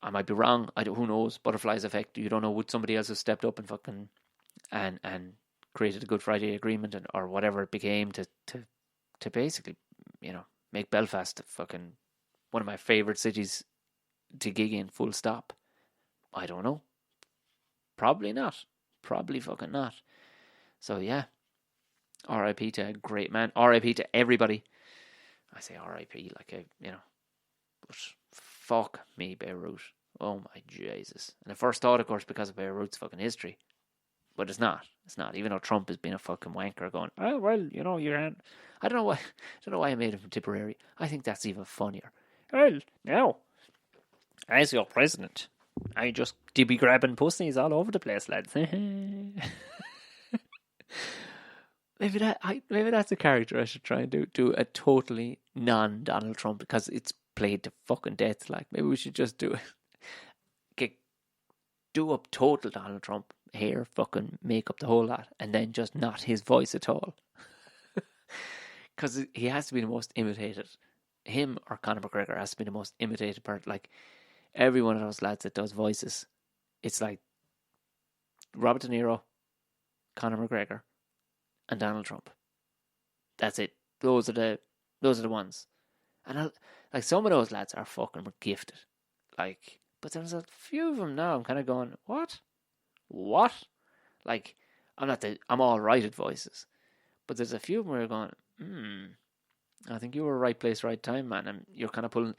I might be wrong, who knows, butterflies effect, you don't know, would somebody else have stepped up and fucking, and created a Good Friday Agreement or whatever it became to basically, make Belfast fucking one of my favourite cities to gig in, full stop. I don't know. Probably not. Probably fucking not. So yeah. R.I.P. to a great man. R.I.P. to everybody. I say R.I.P. like but fuck me, Beirut. Oh my Jesus. And the first thought, of course, because of Beirut's fucking history. But it's not. It's not. Even though Trump has been a fucking wanker going, oh well, you're I don't know why I made him from Tipperary. I think that's even funnier. Well, now, as your president, I just be grabbing pussies all over the place, lads. Maybe that's a character I should try and do a totally non-Donald Trump, because it's played to fucking death. Like, maybe we should just do up total Donald Trump, hair, fucking make up the whole lot, and then just not his voice at all. Because he has to be the most imitated. Him or Conor McGregor has to be the most imitated part. Like, every one of those lads that does voices, it's like Robert De Niro, Conor McGregor, and Donald Trump. That's it. Those are the ones. And like, some of those lads are fucking gifted. Like, but there's a few of them now. I'm kind of going, what? Like, I'm all right at voices, but there's a few of them where you're going, I think you were right place, right time, man. And you're kind of pulling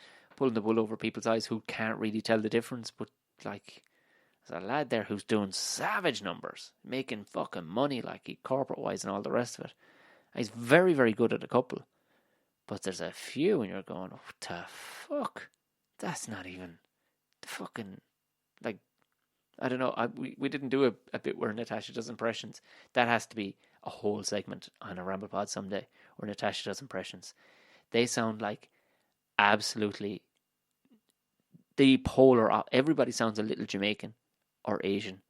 the wool over people's eyes who can't really tell the difference. But like, there's a lad there who's doing savage numbers, making fucking money, like, corporate wise and all the rest of it. And he's very, very good at a couple. But there's a few, and you're going, what the fuck? That's not even the fucking, like, I don't know. We didn't do a bit where Natasha does impressions. That has to be a whole segment on a Ramble pod someday, where Natasha does impressions. They sound like absolutely the polar. Everybody sounds a little Jamaican or Asian.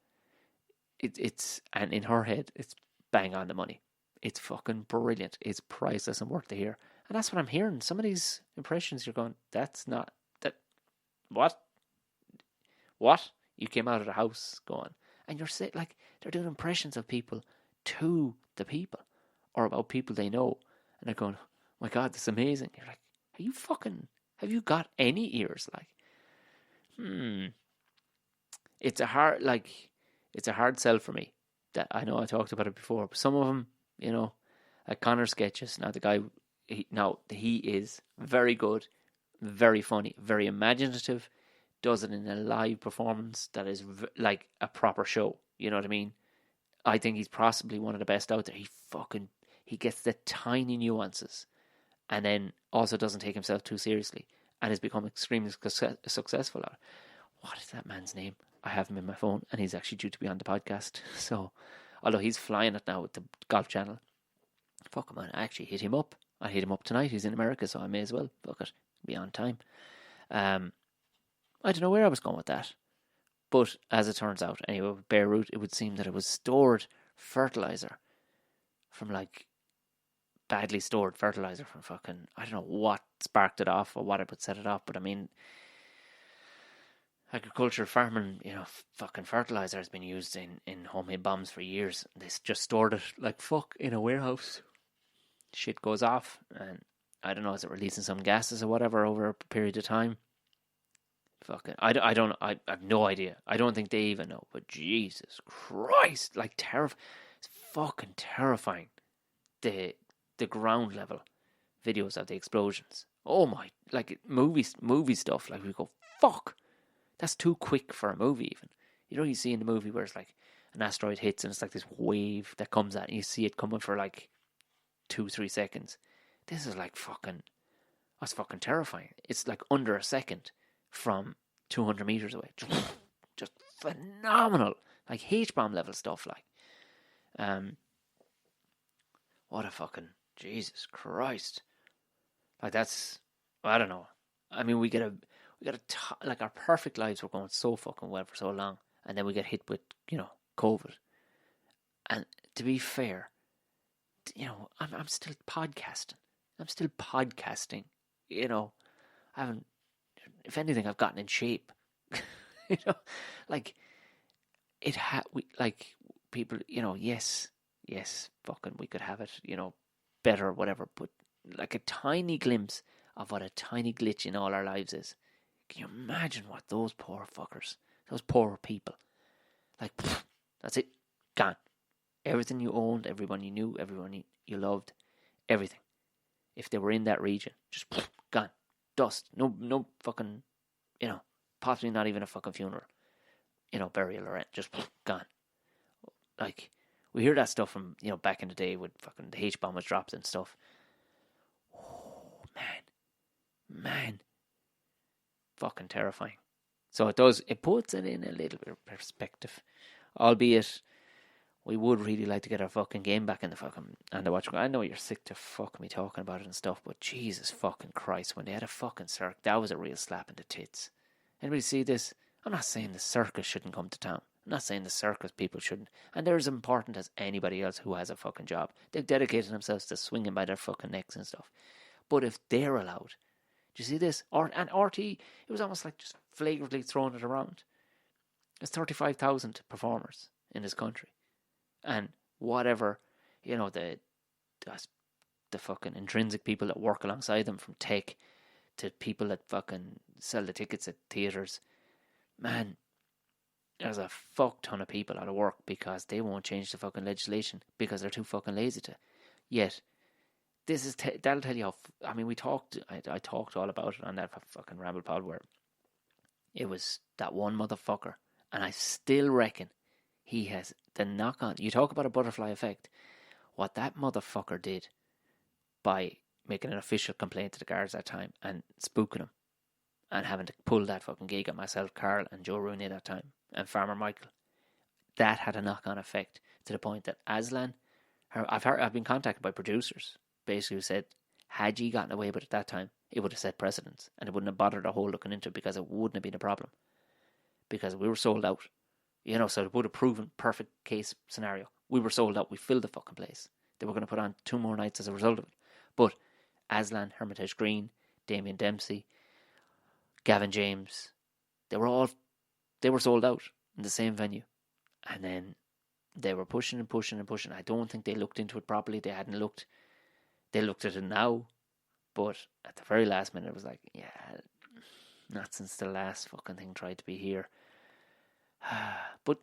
It's and in her head, it's bang on the money. It's fucking brilliant. It's priceless and worth to hear. And that's what I'm hearing. Some of these impressions, you're going, that's not that. What? You came out of the house going, and you're saying, like, they're doing impressions of people to the people. or about people they know, and they're going, oh my God, that's amazing. You're like, have you got any ears? Like, it's a hard sell for me. That I know I talked about it before, but some of them, like Connor's sketches. Now the guy, he is very good, very funny, very imaginative. Does it in a live performance that is like a proper show. You know what I mean? I think he's possibly one of the best out there. He gets the tiny nuances, and then also doesn't take himself too seriously, and has become extremely successful at it. What is that man's name? I have him in my phone, and he's actually due to be on the podcast. So, although he's flying it now with the Golf Channel, fuck man, I actually hit him up. I hit him up tonight. He's in America, so I may as well fuck it, be on time. I don't know where I was going with that, but as it turns out, anyway, with Beirut, it would seem that it was stored fertilizer from like badly stored fertilizer from fucking, I don't know what sparked it off or what would set it off, but I mean, agriculture, farming, fucking fertilizer has been used in homemade bombs for years. They just stored it like fuck in a warehouse. Shit goes off, and I don't know, is it releasing some gases or whatever over a period of time? Fucking, I have no idea. I don't think they even know. But Jesus Christ, like it's fucking terrifying. The ground level videos of the explosions. Oh my, like movie stuff. Like we go, fuck. That's too quick for a movie even. You see in the movie where it's like an asteroid hits and it's like this wave that comes out and you see it coming for like 2-3 seconds. This is like that's fucking terrifying. It's like under a second from 200 meters away. Just phenomenal. Like H-bomb level stuff like. What a fucking, Jesus Christ. Like that's, I don't know. I mean, we get like our perfect lives were going so fucking well for so long, and then we get hit with, COVID. And to be fair, I'm still podcasting. I haven't, if anything, I've gotten in shape. Like people, yes, fucking we could have it, better or whatever, but like a tiny glimpse of what a tiny glitch in all our lives is. Can you imagine what those poor people, like, that's it, gone. Everything you owned, everyone you knew, everyone you loved, everything. If they were in that region, just gone. Dust. No fucking, possibly not even a fucking funeral, burial or anything, just gone. Like, we hear that stuff from, back in the day when fucking the H-bomb was dropped and stuff. Oh, man. Fucking terrifying. So it puts it in a little bit of perspective. Albeit, we would really like to get our fucking game back in the fucking, and the watch. I know you're sick to fuck me talking about it and stuff, but Jesus fucking Christ, when they had a fucking circus, that was a real slap in the tits. Anybody see this? I'm not saying the circus shouldn't come to town. I'm not saying the circus people shouldn't. And they're as important as anybody else who has a fucking job. They've dedicated themselves to swinging by their fucking necks and stuff. But if they're allowed, do you see this? And RT, it was almost like just flagrantly throwing it around. There's 35,000 performers in this country. And whatever, the fucking intrinsic people that work alongside them, from tech to people that fucking sell the tickets at theatres, man, there's a fuck ton of people out of work because they won't change the fucking legislation because they're too fucking lazy to. Yet, this is that'll tell you how. I mean, I talked all about it on that fucking Ramble pod where it was that one motherfucker, and I still reckon he has the knock on. You talk about a butterfly effect. What that motherfucker did by making an official complaint to the guards that time and spooking them and having to pull that fucking gig on myself, Carl, and Joe Rooney that time, and Farmer Michael, that had a knock on effect to the point that Aslan, I've been contacted by producers basically who said, had ye gotten away with it that time, it would have set precedents and it wouldn't have bothered a whole looking into it because it wouldn't have been a problem. Because we were sold out. So it would have proven perfect case scenario. We were sold out. We filled the fucking place. They were going to put on 2 more nights as a result of it. But Aslan, Hermitage Green, Damien Dempsey, Gavin James, they were sold out in the same venue. And then they were pushing and pushing and pushing. I don't think they looked into it properly. They hadn't looked. They looked at it now, but at the very last minute, it was like, yeah, not since the last fucking thing tried to be here. But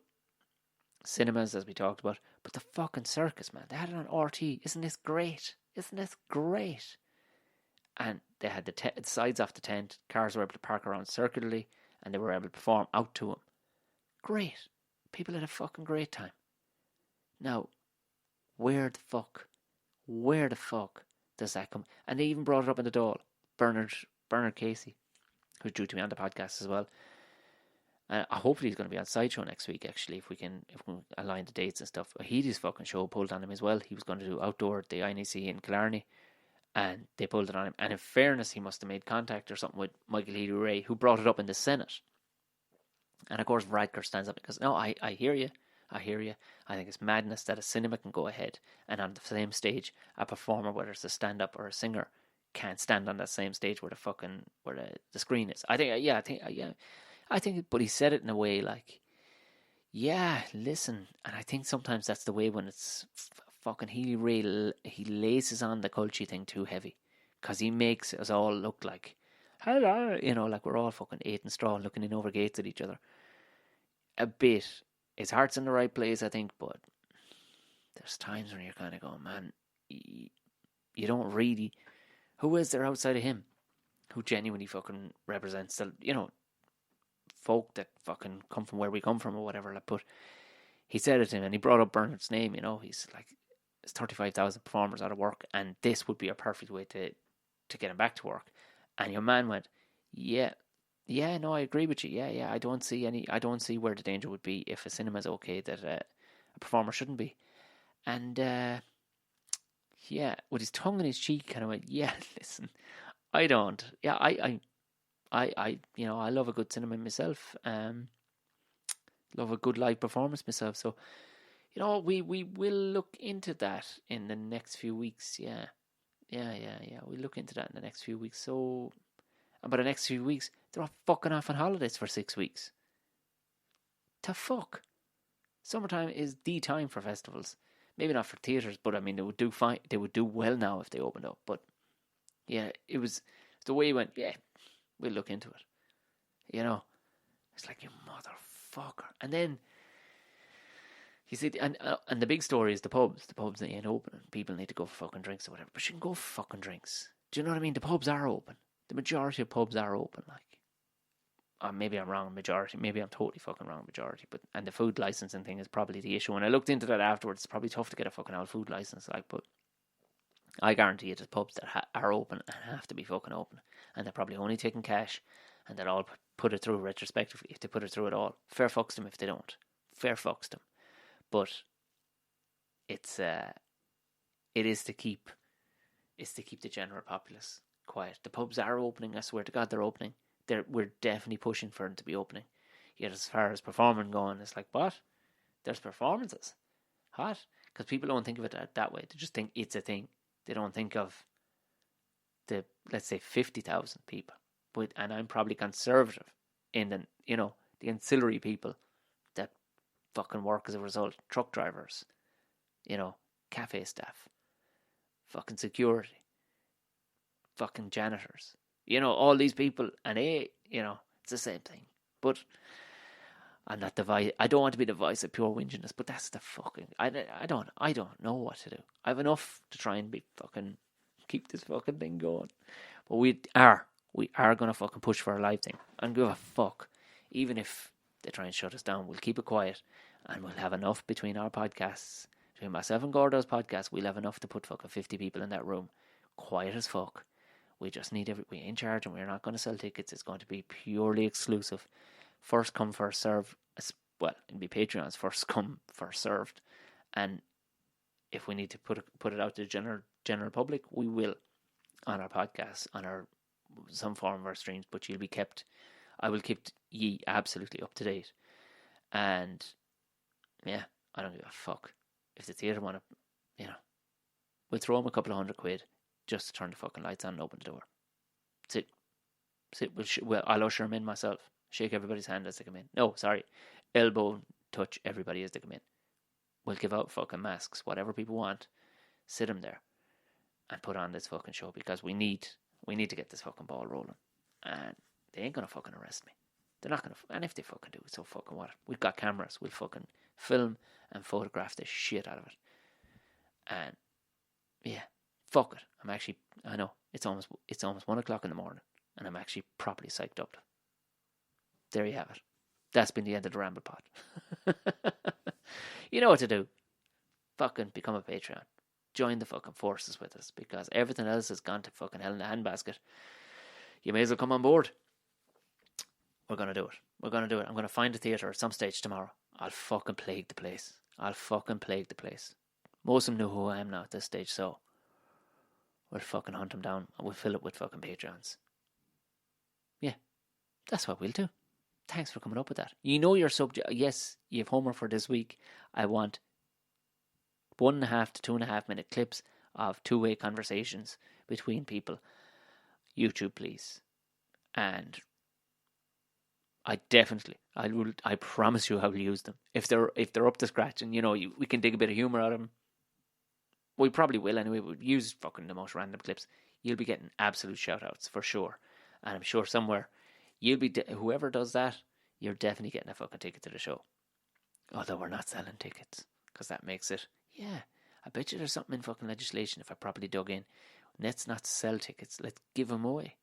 cinemas, as we talked about, but the fucking circus, man, they had it on RT. Isn't this great? Isn't this great? And they had the sides off the tent. Cars were able to park around circularly, and they were able to perform out to them. Great. People had a fucking great time. Now, where the fuck does that come? And they even brought it up in the Dáil. Bernard Casey, who's due to be on the podcast as well. Hopefully he's going to be on Sideshow next week, actually, if we can align the dates and stuff. He had his fucking show pulled on him as well. He was going to do outdoor at the INEC in Killarney, and they pulled it on him. And in fairness, he must have made contact or something with Michael Healy-Rae, who brought it up in the Senate. And of course, Radker stands up and goes, no, I hear you. I hear you. I think it's madness that a cinema can go ahead and on the same stage, a performer, whether it's a stand-up or a singer, can't stand on that same stage where the screen is. I think, but he said it in a way like, yeah, listen. And I think sometimes that's the way when it's fucking Healy-Rae, he laces on the culture thing too heavy, because he makes us all look like, hello, like we're all fucking eating straw and looking in over gates at each other. A bit. His heart's in the right place, I think, but there's times when you're kind of going, man, you don't really... Who is there outside of him who genuinely fucking represents the, folk that fucking come from where we come from or whatever? Like, but he said it to him, and he brought up Bernard's name, he's like, there's 35,000 performers out of work, and this would be a perfect way to get him back to work. And your man went, yeah, no, I agree with you. Yeah, I don't see where the danger would be if a cinema's okay that a performer shouldn't be. And with his tongue in his cheek, kind of went, yeah, listen, I don't. Yeah, I love a good cinema myself. Love a good live performance myself. So, we will look into that in the next few weeks. Yeah. We'll look into that in the next few weeks. So, and by the next few weeks, they're all fucking off on holidays for 6 weeks. To fuck. Summertime is the time for festivals. Maybe not for theatres, but I mean, they would do fine. They would do well now if they opened up. But yeah, it was the way he went, yeah, we'll look into it. It's like, you motherfucker. And then, you see, and the big story is the pubs. The pubs ain't open. People need to go for fucking drinks or whatever. But you can go for fucking drinks. Do you know what I mean? The pubs are open. The majority of pubs are open. Like, maybe I'm wrong, majority. Maybe I'm totally fucking wrong, majority. And the food licensing thing is probably the issue. When I looked into that afterwards, it's probably tough to get a fucking old food license. Like, but I guarantee you, there's pubs that are open and have to be fucking open, and they're probably only taking cash, and they'll all put it through retrospectively if they put it through at all. Fair fucks them if they don't. Fair fucks them. But it is to keep the general populace quiet. The pubs are opening. I swear to God, they're opening. We're definitely pushing for them to be opening. Yet as far as performing going, it's like, what? There's performances. What? Because people don't think of it that way. They just think it's a thing. They don't think of the, let's say, 50,000 people. And I'm probably conservative in the ancillary people that fucking work as a result. Truck drivers, cafe staff, fucking security, fucking janitors, all these people, and it's the same thing. But I'm not I don't want to be the voice of pure whinginess, but that's the fucking, I don't know what to do. I have enough to try and be fucking, keep this fucking thing going. But we are going to fucking push for a live thing. And give a fuck. Even if they try and shut us down, we'll keep it quiet. And we'll have enough between our podcasts, between myself and Gordo's podcast, we'll have enough to put fucking 50 people in that room. Quiet as fuck. We just need we're in charge, and we're not going to sell tickets. It's going to be purely exclusive. First come, first served. Well, it'll be Patreon's first come, first served. And if we need to put it out to the general public, we will on our podcast, on some form of our streams. But I will keep ye absolutely up to date. And yeah, I don't give a fuck if the theatre want to, we'll throw them a couple of £100 just to turn the fucking lights on and open the door. Sit. I'll usher them in myself. Shake everybody's hand as they come in. No, sorry. Elbow touch everybody as they come in. We'll give out fucking masks, whatever people want. Sit them there and put on this fucking show because we need to get this fucking ball rolling. And they ain't gonna fucking arrest me. They're not gonna. And if they fucking do, so fucking what? We've got cameras. We'll fucking film and photograph the shit out of it. And yeah, fuck it. I know it's almost 1 o'clock in the morning, and I'm actually properly psyched up. There you have it. That's been the end of the Ramble pod. You know what to do. Fucking become a Patreon. Join the fucking forces with us, because everything else has gone to fucking hell in a handbasket. You may as well come on board. We're going to do it. I'm going to find a theatre at some stage tomorrow. I'll fucking plague the place. Most of them know who I am now at this stage, so we'll fucking hunt them down and we'll fill it with fucking Patreons. Yeah, that's what we'll do. Thanks for coming up with that. You know your subject. Yes, you have homework for this week. I want 1.5 to 2.5 minute clips of two-way conversations between people. YouTube, please. And I promise you I will use them. If they're up to scratch and, we can dig a bit of humour out of them. We probably will anyway. We'll use fucking the most random clips. You'll be getting absolute shout-outs for sure. And I'm sure somewhere whoever does that, you're definitely getting a fucking ticket to the show. Although we're not selling tickets, because that makes it, yeah, I bet you there's something in fucking legislation if I properly dug in. Let's not sell tickets, let's give them away.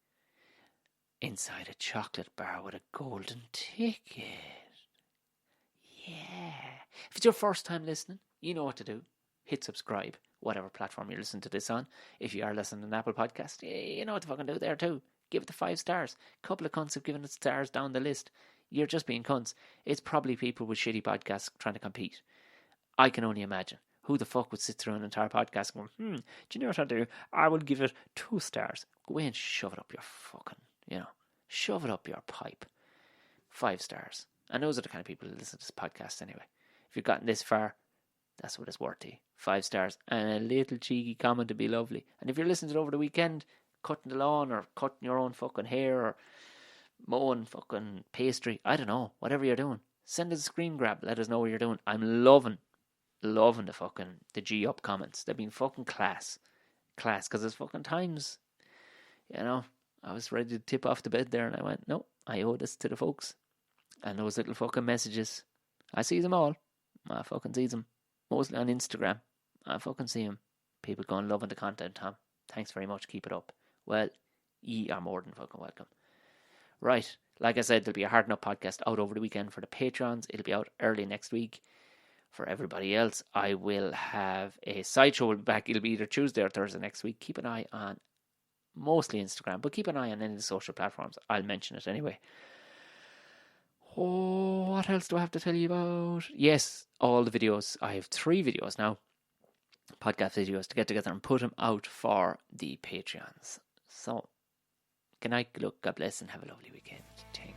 Inside a chocolate bar with a golden ticket. Yeah. If it's your first time listening, you know what to do. Hit subscribe, whatever platform you're listening to this on. If you are listening to an Apple podcast, you know what to fucking do there too. Give it the 5 stars. Couple of cunts have given it stars down the list. You're just being cunts. It's probably people with shitty podcasts trying to compete. I can only imagine. Who the fuck would sit through an entire podcast going, do you know what I'll do? I will give it 2 stars. Go away and shove it up your fucking, shove it up your pipe. 5 stars. And those are the kind of people who listen to this podcast anyway. If you've gotten this far, that's what it's worth to you. 5 stars. And a little cheeky comment to be lovely. And if you're listening to it over the weekend, cutting the lawn or cutting your own fucking hair or mowing fucking pastry, I don't know, whatever you're doing, send us a screen grab, let us know what you're doing. I'm loving the G up comments. They've been fucking class, because there's fucking times, I was ready to tip off the bed there and I went, no, I owe this to the folks. And those little fucking messages, I see them all. I fucking see them, mostly on Instagram. I fucking see them. People going, loving the content, Tom. Thanks very much, keep it up. Well, ye are more than fucking welcome. Right, like I said, there'll be a Hard Enough podcast out over the weekend for the patrons. It'll be out early next week. For everybody else, I will have a sideshow back. It'll be either Tuesday or Thursday next week. Keep an eye on mostly Instagram, but keep an eye on any of the social platforms. I'll mention it anyway. Oh, what else do I have to tell you about? Yes, all the videos. I have 3 videos now, podcast videos, to get together and put them out for the Patreons. So, good night, good luck, God bless, and have a lovely weekend. Take